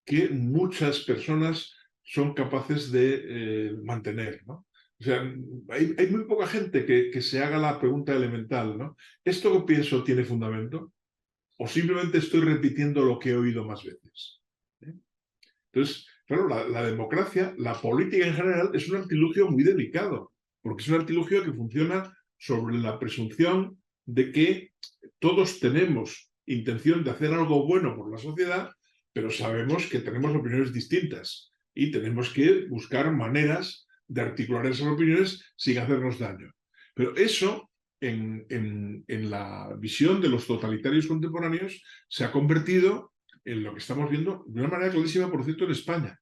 que muchas personas son capaces de mantener, ¿no? O sea, hay muy poca gente que se haga la pregunta elemental, ¿no? ¿Esto que pienso tiene fundamento? ¿O simplemente estoy repitiendo lo que he oído más veces? ¿Eh? Entonces, claro, la democracia, la política en general, es un artilugio muy delicado, porque es un artilugio que funciona sobre la presunción de que todos tenemos intención de hacer algo bueno por la sociedad, pero sabemos que tenemos opiniones distintas y tenemos que buscar maneras de articular esas opiniones sin hacernos daño. Pero eso, en la visión de los totalitarios contemporáneos, se ha convertido en lo que estamos viendo de una manera clarísima, por cierto, en España.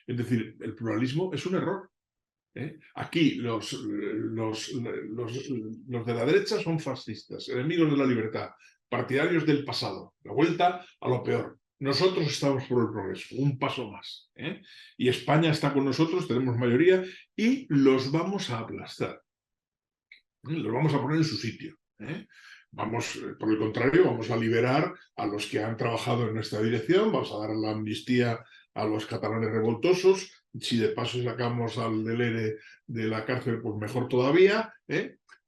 Es decir, el pluralismo es un error. Aquí los de la derecha son fascistas, enemigos de la libertad, partidarios del pasado, la vuelta a lo peor. Nosotros estamos por el progreso, un paso más. Y España está con nosotros, tenemos mayoría, y los vamos a aplastar. Los vamos a poner en su sitio. Vamos, por el contrario, vamos a liberar a los que han trabajado en esta dirección, vamos a dar la amnistía a los catalanes revoltosos, si de paso sacamos al del ERE de la cárcel, pues mejor todavía,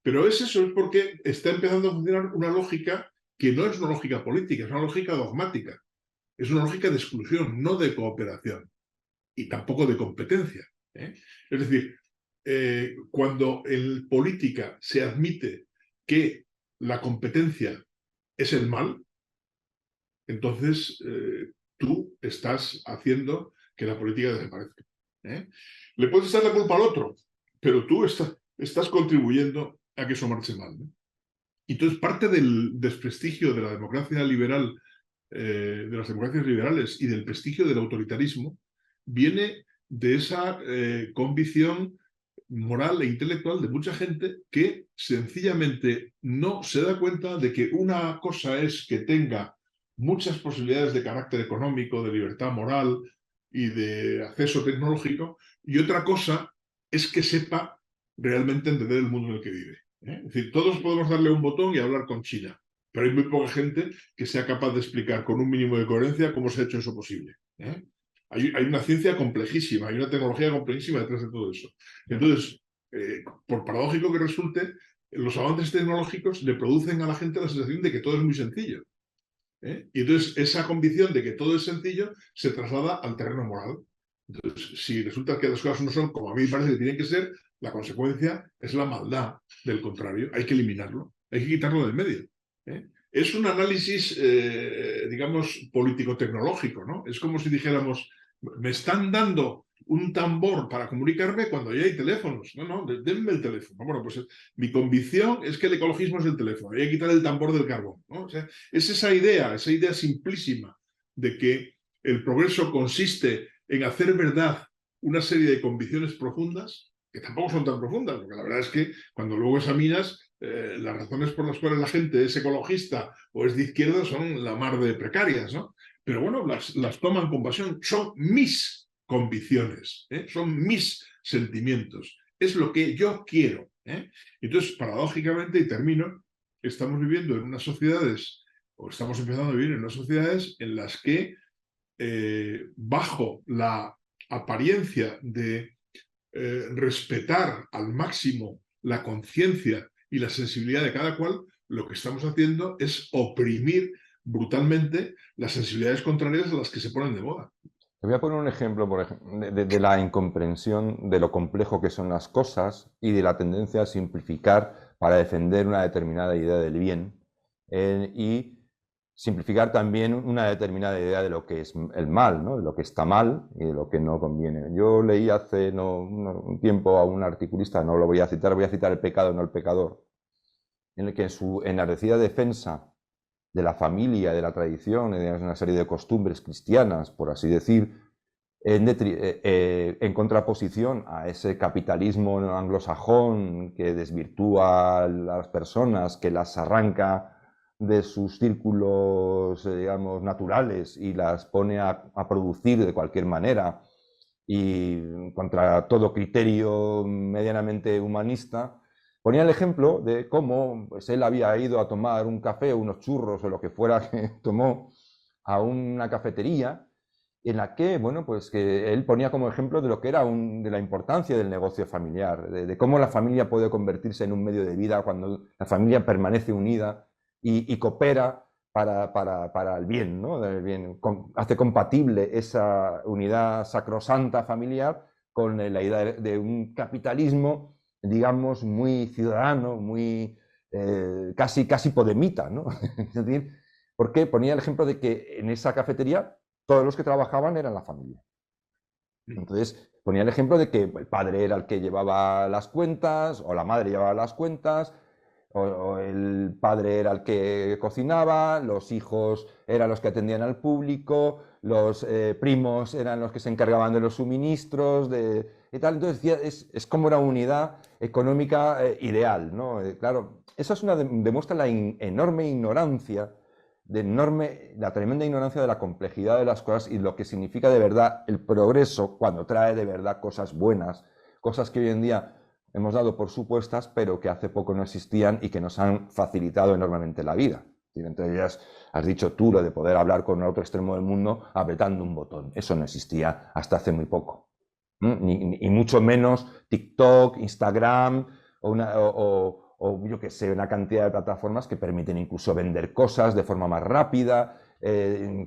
pero es eso, es porque está empezando a funcionar una lógica que no es una lógica política, es una lógica dogmática, es una lógica de exclusión, no de cooperación y tampoco de competencia. Es decir, cuando en política se admite que la competencia es el mal, entonces tú estás haciendo que la política desaparezca. Le puedes echar la culpa al otro, pero tú estás contribuyendo a que eso marche mal, ¿no? Y entonces parte del desprestigio de la democracia liberal, de las democracias liberales y del prestigio del autoritarismo, viene de esa convicción moral e intelectual de mucha gente que sencillamente no se da cuenta de que una cosa es que tenga muchas posibilidades de carácter económico, de libertad moral y de acceso tecnológico, y otra cosa es que sepa realmente entender el mundo en el que vive. Es decir, todos podemos darle un botón y hablar con China, pero hay muy poca gente que sea capaz de explicar con un mínimo de coherencia cómo se ha hecho eso posible. Hay una ciencia complejísima, hay una tecnología complejísima detrás de todo eso. Entonces, por paradójico que resulte, los avances tecnológicos le producen a la gente la sensación de que todo es muy sencillo. Y entonces esa convicción de que todo es sencillo se traslada al terreno moral. Entonces, si resulta que las cosas no son como a mí me parece que tienen que ser, la consecuencia es la maldad del contrario. Hay que eliminarlo, hay que quitarlo del medio. Es un análisis, digamos, político-tecnológico, ¿no? Es como si dijéramos, me están dando un tambor para comunicarme cuando ya hay teléfonos. No, denme el teléfono. Bueno, pues mi convicción es que el ecologismo es el teléfono. Hay que quitar el tambor del carbón, ¿no? O sea, es esa idea simplísima de que el progreso consiste en hacer verdad una serie de convicciones profundas, que tampoco son tan profundas, porque la verdad es que cuando luego examinas, las razones por las cuales la gente es ecologista o es de izquierda son la mar de precarias, ¿no? Pero bueno, las toman con pasión. Son mis convicciones, ¿eh? Son mis sentimientos. Es lo que yo quiero, ¿eh? Entonces, paradójicamente, y termino, estamos viviendo en unas sociedades, o estamos empezando a vivir en unas sociedades en las que, bajo la apariencia de respetar al máximo la conciencia y la sensibilidad de cada cual, lo que estamos haciendo es oprimir brutalmente las sensibilidades contrarias a las que se ponen de moda. Te voy a poner un ejemplo, de la incomprensión de lo complejo que son las cosas y de la tendencia a simplificar para defender una determinada idea del bien, y simplificar también una determinada idea de lo que es el mal, ¿no? De lo que está mal y de lo que no conviene. Yo leí hace un tiempo a un articulista, no lo voy a citar, voy a citar El pecado, no el pecador, en el que en su enardecida defensa de la familia, de la tradición, de una serie de costumbres cristianas, por así decir, en contraposición a ese capitalismo anglosajón que desvirtúa a las personas, que las arranca de sus círculos, digamos, naturales y las pone a producir de cualquier manera, y contra todo criterio medianamente humanista. Ponía el ejemplo de cómo pues, él había ido a tomar un café o unos churros o lo que fuera que tomó a una cafetería en la que, bueno, pues que él ponía como ejemplo de lo que era de la importancia del negocio familiar, de cómo la familia puede convertirse en un medio de vida cuando la familia permanece unida y coopera para el bien, ¿no? El bien, hace compatible esa unidad sacrosanta familiar con la idea de un capitalismo, digamos, muy ciudadano, muy casi podemita, ¿no? Es decir, porque ponía el ejemplo de que en esa cafetería todos los que trabajaban eran la familia. Entonces ponía el ejemplo de que el padre era el que llevaba las cuentas, o la madre llevaba las cuentas, o el padre era el que cocinaba, los hijos eran los que atendían al público, los primos eran los que se encargaban de los suministros, y tal. Entonces decía, es como una unidad económica ideal, ¿no? Claro, eso demuestra la enorme ignorancia, la tremenda ignorancia de la complejidad de las cosas y lo que significa de verdad el progreso cuando trae de verdad cosas buenas, cosas que hoy en día hemos dado por supuestas, pero que hace poco no existían y que nos han facilitado enormemente la vida. Entre ellas, has dicho tú lo de poder hablar con el otro extremo del mundo apretando un botón. Eso no existía hasta hace muy poco. Y mucho menos TikTok, Instagram o yo qué sé, una cantidad de plataformas que permiten incluso vender cosas de forma más rápida,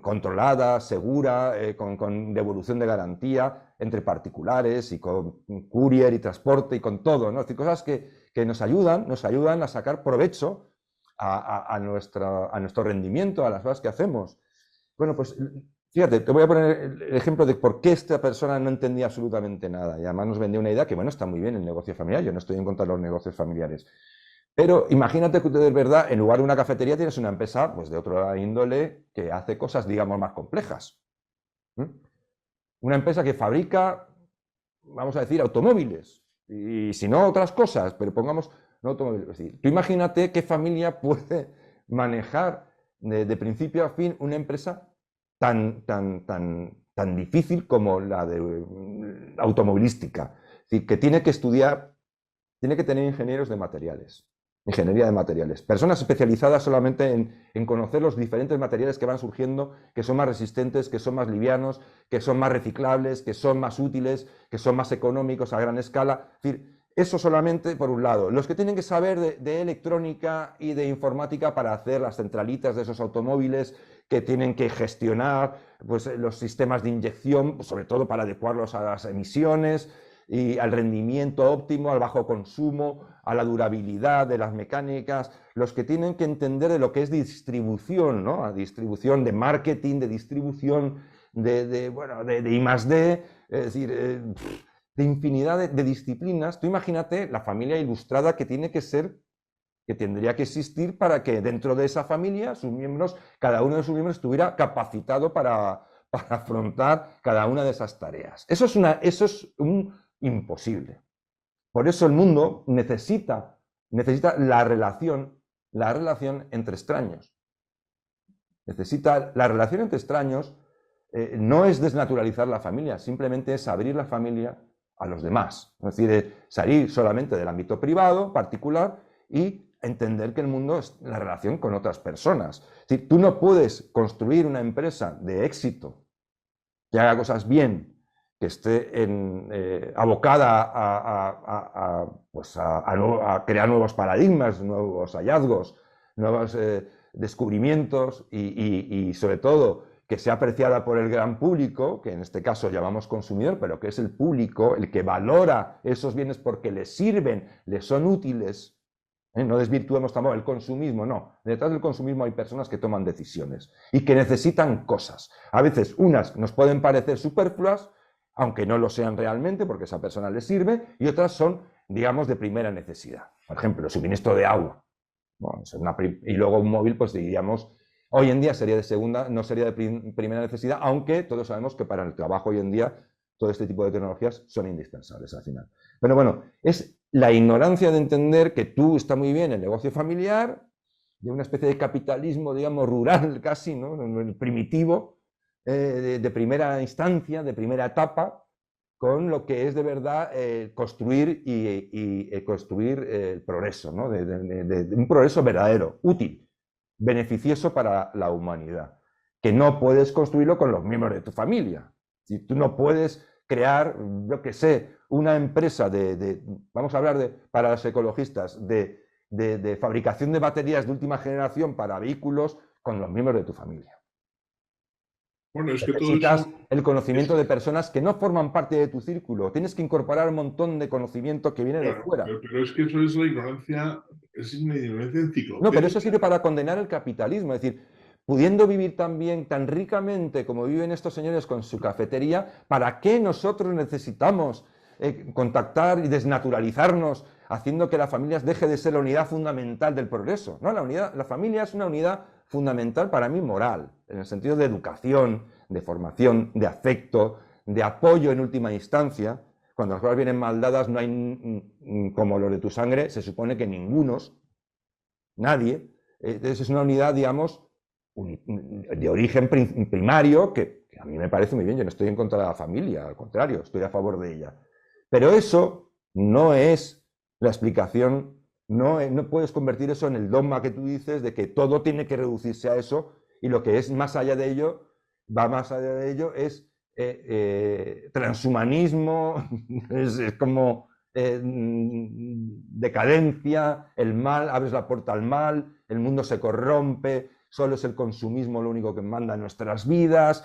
controlada, segura, con devolución de garantía entre particulares y con courier y transporte y con todo, ¿no? Es decir, cosas que nos ayudan a sacar provecho a nuestro rendimiento, a las cosas que hacemos. Bueno, pues fíjate, te voy a poner el ejemplo de por qué esta persona no entendía absolutamente nada y además nos vendía una idea que, bueno, está muy bien el negocio familiar, yo no estoy en contra de los negocios familiares, pero imagínate que de verdad, en lugar de una cafetería, tienes una empresa pues, de otra índole que hace cosas, digamos, más complejas. Una empresa que fabrica, vamos a decir, automóviles, y si no otras cosas, pero pongamos no automóviles. Es decir, tú imagínate qué familia puede manejar de principio a fin una empresa tan difícil como la de automovilística. Es decir, que tiene que estudiar, tiene que tener ingenieros de materiales. Ingeniería de materiales. Personas especializadas solamente en conocer los diferentes materiales que van surgiendo, que son más resistentes, que son más livianos, que son más reciclables, que son más útiles, que son más económicos a gran escala. Es decir, eso solamente por un lado. Los que tienen que saber de electrónica y de informática para hacer las centralitas de esos automóviles, que tienen que gestionar pues, los sistemas de inyección, pues, sobre todo para adecuarlos a las emisiones y al rendimiento óptimo, al bajo consumo, a la durabilidad de las mecánicas, los que tienen que entender de lo que es distribución, ¿no? A distribución de marketing, de distribución de I+D, es decir, de infinidad de disciplinas. Tú imagínate la familia ilustrada que tiene que ser, que tendría que existir para que dentro de esa familia sus miembros, cada uno de sus miembros estuviera capacitado para afrontar cada una de esas tareas. Eso es un imposible. Por eso el mundo necesita necesita la relación entre extraños. La relación entre extraños no es desnaturalizar la familia, simplemente es abrir la familia a los demás. Es decir, salir solamente del ámbito privado, particular, y entender que el mundo es la relación con otras personas. Es decir, tú no puedes construir una empresa de éxito que haga cosas bien, que esté abocada a crear nuevos paradigmas, nuevos hallazgos, nuevos descubrimientos y sobre todo que sea apreciada por el gran público, que en este caso llamamos consumidor, pero que es el público el que valora esos bienes porque les sirven, les son útiles. No desvirtuemos tampoco el consumismo, no. Detrás del consumismo hay personas que toman decisiones y que necesitan cosas. A veces unas nos pueden parecer superfluas, aunque no lo sean realmente porque a esa persona le sirve, y otras son, digamos, de primera necesidad. Por ejemplo, el suministro de agua. Bueno, y luego un móvil, pues diríamos, hoy en día sería de segunda, no sería de primera necesidad, aunque todos sabemos que para el trabajo hoy en día todo este tipo de tecnologías son indispensables al final. Pero bueno, es la ignorancia de entender que tú está muy bien el negocio familiar, de una especie de capitalismo, digamos, rural casi, ¿no? El primitivo, de primera instancia, de primera etapa, con lo que es de verdad construir construir el progreso, ¿no? de un progreso verdadero, útil, beneficioso para la humanidad, que no puedes construirlo con los miembros de tu familia. Si tú no puedes crear, yo qué sé, una empresa vamos a hablar para los ecologistas, de fabricación de baterías de última generación para vehículos con los miembros de tu familia. Bueno, es que todo Necesitas eso el conocimiento de personas que no forman parte de tu círculo. Tienes que incorporar un montón de conocimiento que viene de claro, fuera. pero es que eso es la ignorancia, es una ignorancia No, pero eso sirve enciclopédica. para condenar el capitalismo. Es decir, pudiendo vivir tan bien, tan ricamente como viven estos señores con su cafetería, ¿para qué nosotros necesitamos contactar y desnaturalizarnos, haciendo que las familias deje de ser la unidad fundamental del progreso? No, la familia es una unidad fundamental para mí moral, en el sentido de educación, de formación, de afecto, de apoyo en última instancia. Cuando las cosas vienen mal dadas, no hay, como los de tu sangre, se supone que ningunos, nadie. Entonces es una unidad, digamos, de origen primario que a mí me parece muy bien. Yo no estoy en contra de la familia, al contrario, estoy a favor de ella. Pero eso no es la explicación, no puedes convertir eso en el dogma que tú dices de que todo tiene que reducirse a eso y lo que es más allá de ello, va más allá de ello, es transhumanismo, es como decadencia, el mal, abres la puerta al mal, el mundo se corrompe, solo es el consumismo lo único que manda en nuestras vidas.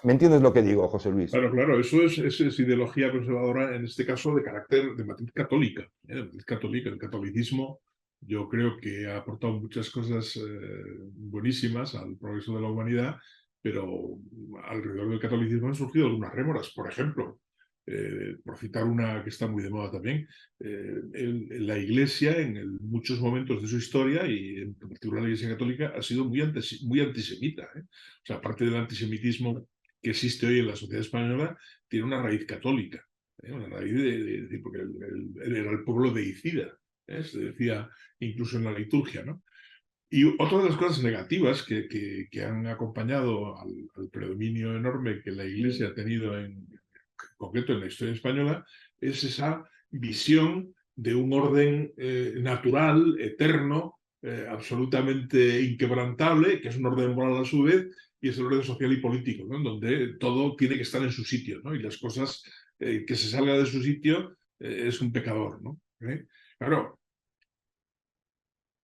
¿Me entiendes lo que digo, José Luis? Claro, claro, eso es ideología conservadora, en este caso de carácter de matriz católica. De matriz católica. El catolicismo yo creo que ha aportado muchas cosas buenísimas al progreso de la humanidad, pero alrededor del catolicismo han surgido algunas rémoras. Por ejemplo, por citar una que está muy de moda también, la Iglesia en muchos momentos de su historia, y en particular la Iglesia católica, ha sido muy antisemita. O sea, aparte del antisemitismo que existe hoy en la sociedad española, tiene una raíz católica, una raíz porque era el pueblo deicida, se decía incluso en la liturgia, ¿no? Y otra de las cosas negativas que han acompañado al predominio enorme que la Iglesia ha tenido en concreto en la historia española es esa visión de un orden natural, eterno, absolutamente inquebrantable, que es un orden moral a su vez, y es el orden social y político, ¿no? Donde todo tiene que estar en su sitio, ¿no? Y las cosas que se salga de su sitio es un pecador, ¿no? Claro,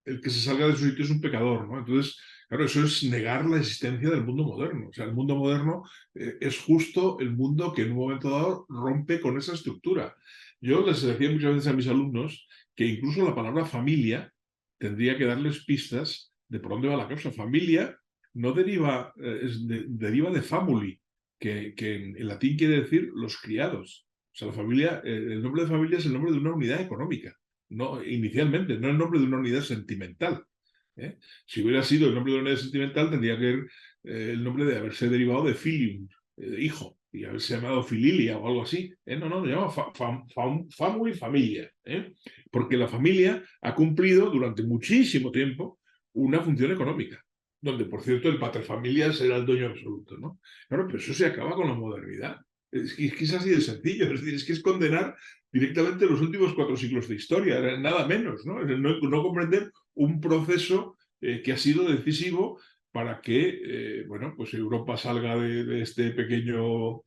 el que se salga de su sitio es un pecador, ¿no? Entonces, claro, eso es negar la existencia del mundo moderno. O sea, el mundo moderno es justo el mundo que en un momento dado rompe con esa estructura. Yo les decía muchas veces a mis alumnos que incluso la palabra familia tendría que darles pistas de por dónde va la cosa. Familia no deriva, deriva de famuli, que en latín quiere decir los criados. O sea, la familia, el nombre de familia es el nombre de una unidad económica. No, inicialmente, no el nombre de una unidad sentimental. Si hubiera sido el nombre de una unidad sentimental, tendría que el nombre de haberse derivado de filium, hijo. y haberse llamado Fililia o algo así. No, se llama Famui Familia, porque la familia ha cumplido durante muchísimo tiempo una función económica, donde, por cierto, el paterfamilias era el dueño absoluto, ¿no? Claro, pero eso se acaba con la modernidad. Es que es así de sencillo, es decir, es que es condenar directamente los últimos 4 siglos de historia, nada menos, ¿no? No comprender un proceso que ha sido decisivo para que bueno, pues Europa salga de este pequeño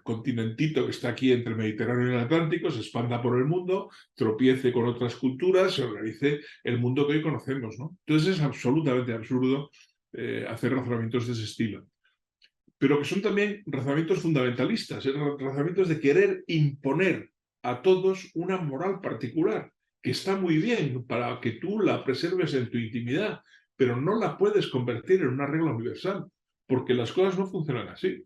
continentito que está aquí entre el Mediterráneo y el Atlántico, se expanda por el mundo, tropiece con otras culturas, se organice el mundo que hoy conocemos, ¿no? Entonces es absolutamente absurdo hacer razonamientos de ese estilo. Pero que son también razonamientos fundamentalistas, razonamientos de querer imponer a todos una moral particular, que está muy bien para que tú la preserves en tu intimidad, pero no la puedes convertir en una regla universal, porque las cosas no funcionan así.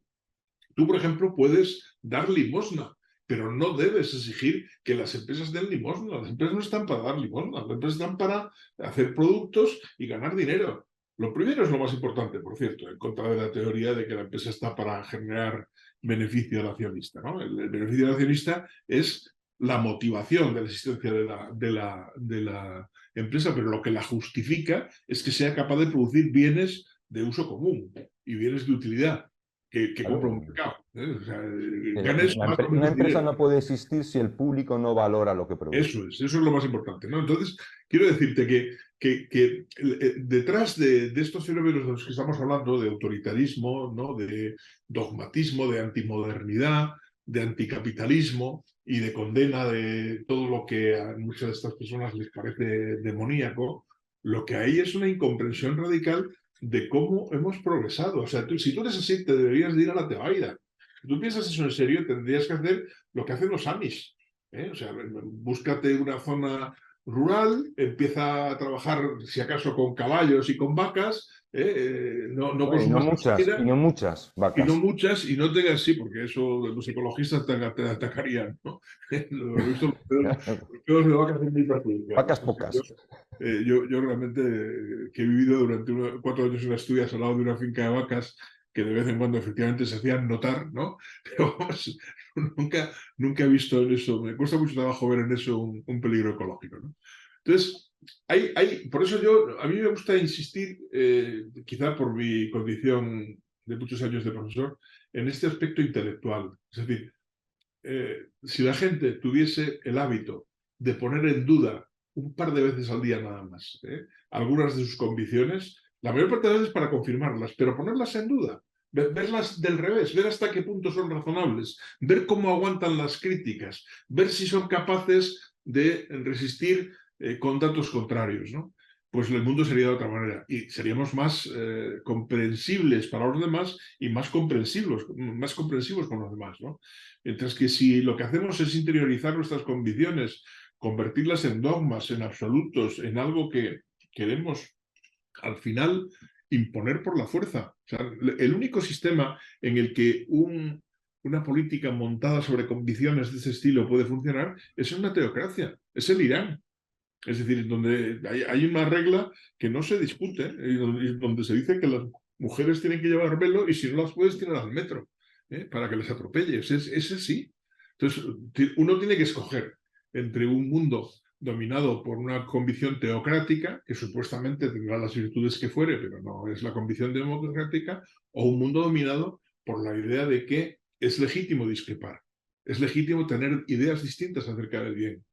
Tú, por ejemplo, puedes dar limosna, pero no debes exigir que las empresas den limosna. Las empresas no están para dar limosna, las empresas están para hacer productos y ganar dinero. Lo primero es lo más importante, por cierto, en contra de la teoría de que la empresa está para generar beneficio al accionista, ¿no? El beneficio del accionista es la motivación de la existencia de la empresa, pero lo que la justifica es que sea capaz de producir bienes de uso común y bienes de utilidad que compra un Claro. mercado. O sea, Pero ganes más o una menos empresa dinero. no puede existir si el público no valora lo que produce. Eso es lo más importante, ¿no? Entonces, quiero decirte que detrás de estos fenómenos de los que estamos hablando, de autoritarismo, ¿no? De dogmatismo, de antimodernidad, de anticapitalismo y de condena de todo lo que a muchas de estas personas les parece demoníaco, lo que hay es una incomprensión radical de cómo hemos progresado. O sea, si tú eres así, te deberías de ir a la tebaida. Si tú piensas eso en serio, tendrías que hacer lo que hacen los Amish. O sea, búscate una zona rural, empieza a trabajar, si acaso, con caballos y con vacas, no Bueno, consumas y gasolina no muchas y no vacas. muchas, y no tengas, sí, porque eso los ecologistas te atacarían, ¿no? Lo he visto, los pedos de vacas son muy Vacas perjudiciales. O sea, pocas. yo realmente, que he vivido durante 4 años en Asturias al lado de una finca de vacas, que de vez en cuando efectivamente se hacían notar, ¿no? Pero vamos, nunca he visto en eso, me cuesta mucho trabajo ver en eso un peligro ecológico, ¿no? Entonces, por eso a mí me gusta insistir, quizá por mi condición de muchos años de profesor, en este aspecto intelectual. Es decir, si la gente tuviese el hábito de poner en duda un par de veces al día nada más algunas de sus convicciones, la mayor parte de las veces para confirmarlas, pero ponerlas en duda, verlas del revés, ver hasta qué punto son razonables, ver cómo aguantan las críticas, ver si son capaces de resistir con datos contrarios, ¿no? Pues el mundo sería de otra manera y seríamos más comprensibles para los demás y más comprensivos con los demás, ¿no? Mientras que si lo que hacemos es interiorizar nuestras convicciones, convertirlas en dogmas, en absolutos, en algo que queremos al final imponer por la fuerza. O sea, el único sistema en el que una política montada sobre convicciones de ese estilo puede funcionar es una teocracia, es el Irán. Es decir, donde hay una regla que no se discute, donde se dice que las mujeres tienen que llevar velo y si no las puedes tirar al metro para que les atropelles. Ese sí. Entonces, uno tiene que escoger entre un mundo dominado por una convicción teocrática, que supuestamente tendrá las virtudes que fuere, pero no es la convicción democrática, o un mundo dominado por la idea de que es legítimo discrepar, es legítimo tener ideas distintas acerca del bien,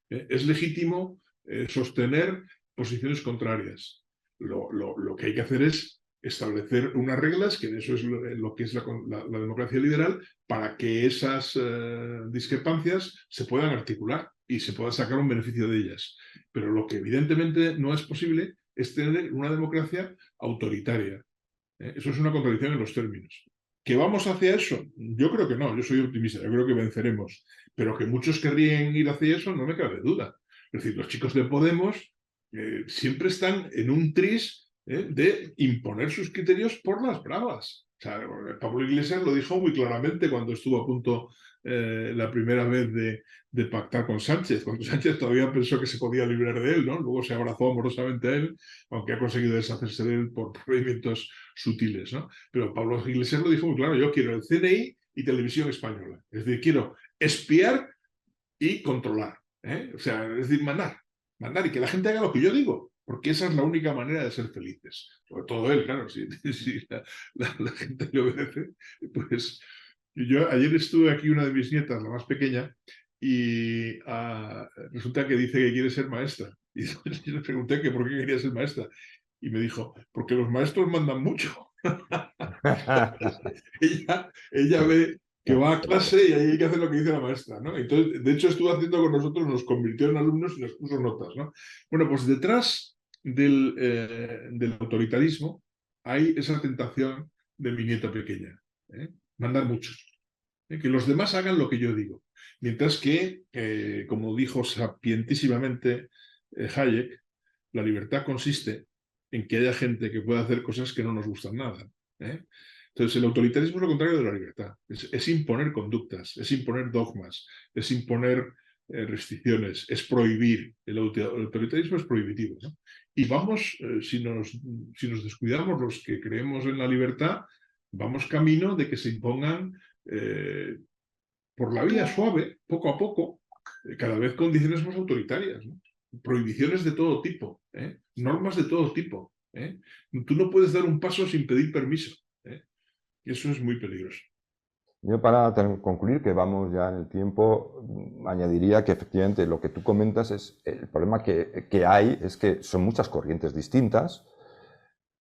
es legítimo sostener posiciones contrarias. Lo que hay que hacer es establecer unas reglas, que eso es lo que es la democracia liberal, para que esas discrepancias se puedan articular y se pueda sacar un beneficio de ellas. Pero lo que evidentemente no es posible es tener una democracia autoritaria. Eso es una contradicción en los términos. ¿Que vamos hacia eso? Yo creo que no, yo soy optimista, yo creo que venceremos. Pero que muchos querrían ir hacia eso, no me cabe duda. Es decir, los chicos de Podemos siempre están en un tris de imponer sus criterios por las bravas. O sea, Pablo Iglesias lo dijo muy claramente cuando estuvo a punto la primera vez de pactar con Sánchez, cuando Sánchez todavía pensó que se podía librar de él, ¿no? Luego se abrazó amorosamente a él, aunque ha conseguido deshacerse de él por movimientos sutiles, ¿no? Pero Pablo Iglesias lo dijo muy claro, yo quiero el CNI y televisión española. Es decir, quiero espiar y controlar. O sea, es decir, mandar y que la gente haga lo que yo digo, porque esa es la única manera de ser felices. Sobre todo él, claro, si la gente le obedece, pues yo ayer estuve aquí una de mis nietas, la más pequeña, y resulta que dice que quiere ser maestra. Y yo le pregunté que por qué quería ser maestra. Y me dijo, porque los maestros mandan mucho. ella ve que va a clase y ahí hay que hacer lo que dice la maestra, ¿no? Entonces, de hecho, estuvo haciendo con nosotros, nos convirtió en alumnos y nos puso notas, ¿no? Bueno, pues detrás del autoritarismo hay esa tentación de mi nieta pequeña, ¿eh? Mandar mucho. Que los demás hagan lo que yo digo. Mientras que, como dijo sapientísimamente Hayek, la libertad consiste en que haya gente que pueda hacer cosas que no nos gustan nada. ¿eh? Entonces, el autoritarismo es lo contrario de la libertad. Es imponer conductas, es imponer dogmas, es imponer restricciones, es prohibir. El autoritarismo es prohibitivo. ¿no? Y vamos, si nos descuidamos los que creemos en la libertad, vamos camino de que se impongan por la vía suave, poco a poco, cada vez condiciones más autoritarias, ¿no? Prohibiciones de todo tipo, normas de todo tipo. Tú no puedes dar un paso sin pedir permiso. Y eso es muy peligroso. Yo para concluir, que vamos ya en el tiempo, añadiría que efectivamente lo que tú comentas es el problema que hay, es que son muchas corrientes distintas.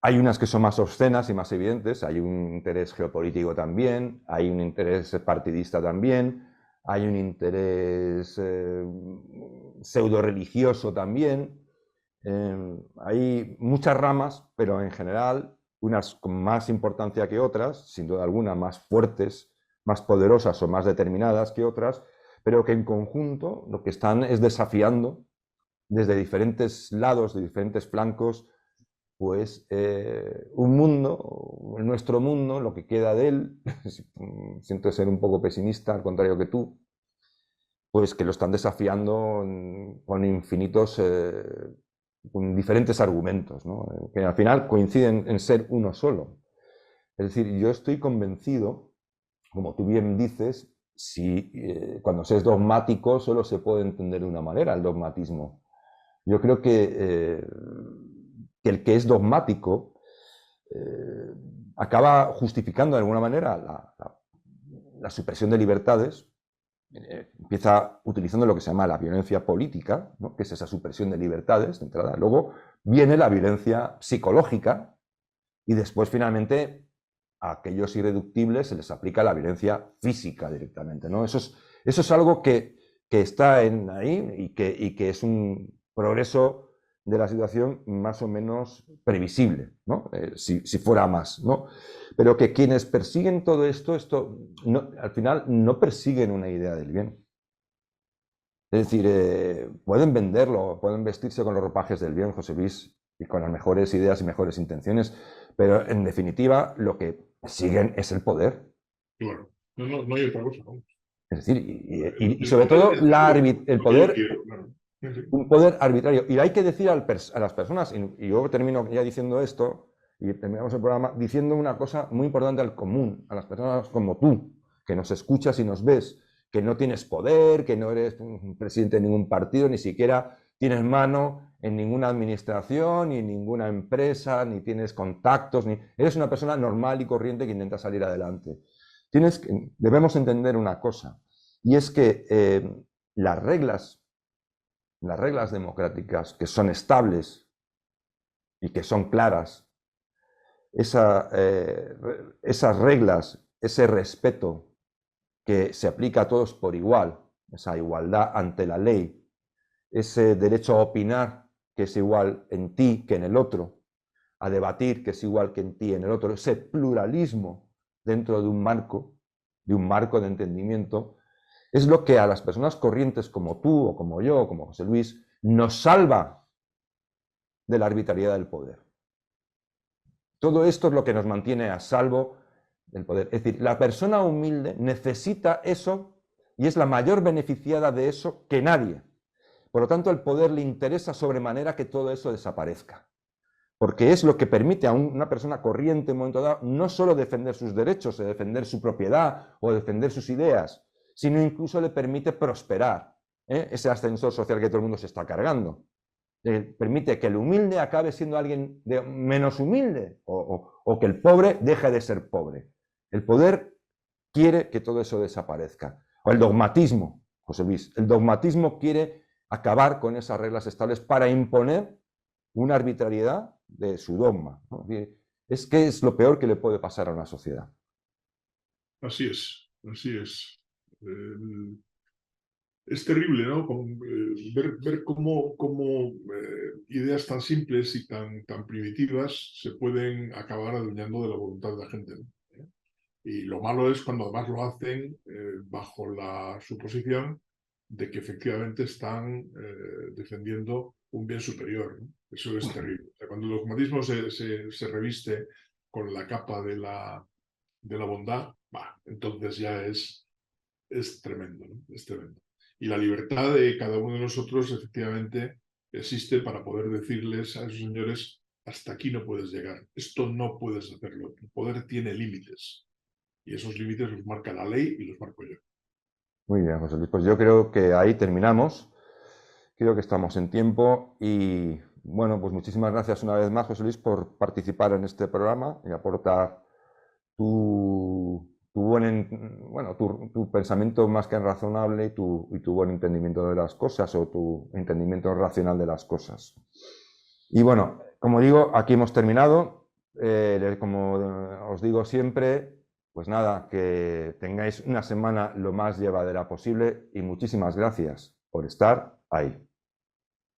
Hay unas que son más obscenas y más evidentes, hay un interés geopolítico también, hay un interés partidista también, hay un interés pseudo-religioso también. Hay muchas ramas, pero en general, unas con más importancia que otras, sin duda alguna más fuertes, más poderosas o más determinadas que otras, pero que en conjunto lo que están es desafiando desde diferentes lados, de diferentes flancos, pues un mundo, nuestro mundo, lo que queda de él, siento ser un poco pesimista, al contrario que tú, pues que lo están desafiando con infinitos, con diferentes argumentos, ¿no? Que al final coinciden en ser uno solo. Es decir, yo estoy convencido, como tú bien dices, si cuando se es dogmático solo se puede entender de una manera el dogmatismo. Yo creo que el que es dogmático acaba justificando de alguna manera la supresión de libertades, empieza utilizando lo que se llama la violencia política, ¿no? Que es esa supresión de libertades de entrada. Luego viene la violencia psicológica y después finalmente a aquellos irreductibles se les aplica la violencia física directamente, ¿no? Eso es algo que está ahí y que es un progreso de la situación más o menos previsible, ¿no? Si fuera más, ¿no? Pero que quienes persiguen todo esto no, al final no persiguen una idea del bien. Es decir, pueden venderlo, pueden vestirse con los ropajes del bien, José Luis, y con las mejores ideas y mejores intenciones, pero en definitiva lo que siguen es el poder. Claro, no hay otra cosa. ¿no? Es decir, y sobre todo el poder, claro. un poder arbitrario. Y hay que decir a las personas, y yo termino ya diciendo esto, y terminamos el programa, diciendo una cosa muy importante al común, a las personas como tú, que nos escuchas y nos ves, que no tienes poder, que no eres un presidente de ningún partido, ni siquiera tienes mano en ninguna administración, ni en ninguna empresa, ni tienes contactos, eres una persona normal y corriente que intenta salir adelante. Debemos entender una cosa, y es que las reglas democráticas que son estables y que son claras, esas reglas, ese respeto que se aplica a todos por igual, esa igualdad ante la ley, ese derecho a opinar que es igual en ti que en el otro, a debatir que es igual que en ti y en el otro, ese pluralismo dentro de un marco de entendimiento, es lo que a las personas corrientes como tú o como yo o como José Luis nos salva de la arbitrariedad del poder. Todo esto es lo que nos mantiene a salvo del poder. Es decir, la persona humilde necesita eso y es la mayor beneficiada de eso que nadie. Por lo tanto, el poder le interesa sobremanera que todo eso desaparezca. porque es lo que permite a una persona corriente en un momento dado no solo defender sus derechos, o defender su propiedad o defender sus ideas, sino incluso le permite prosperar, ese ascensor social que todo el mundo se está cargando. Permite que el humilde acabe siendo alguien menos humilde o que el pobre deje de ser pobre. El poder quiere que todo eso desaparezca. O el dogmatismo, José Luis, el dogmatismo quiere acabar con esas reglas estables para imponer una arbitrariedad de su dogma, ¿no? Es que es lo peor que le puede pasar a una sociedad. Así es, así es. Es terrible, ¿no? Ver cómo ideas tan simples y tan primitivas se pueden acabar adueñando de la voluntad de la gente, ¿no? Y lo malo es cuando además lo hacen bajo la suposición de que efectivamente están defendiendo un bien superior, ¿no? Eso es terrible. O sea, cuando el dogmatismo se reviste con la capa de la bondad, entonces ya es tremendo, ¿no? Es tremendo. Y la libertad de cada uno de nosotros efectivamente existe para poder decirles a esos señores, hasta aquí no puedes llegar, esto no puedes hacerlo, el poder tiene límites. Y esos límites los marca la ley y los marco yo. Muy bien, José Luis. Pues yo creo que ahí terminamos. Creo que estamos en tiempo y bueno, pues muchísimas gracias una vez más, José Luis, por participar en este programa y aportar tu pensamiento más que razonable y tu buen entendimiento de las cosas o tu entendimiento racional de las cosas. Y bueno, como digo, aquí hemos terminado. Como os digo siempre, pues nada, que tengáis una semana lo más llevadera posible y muchísimas gracias por estar ahí.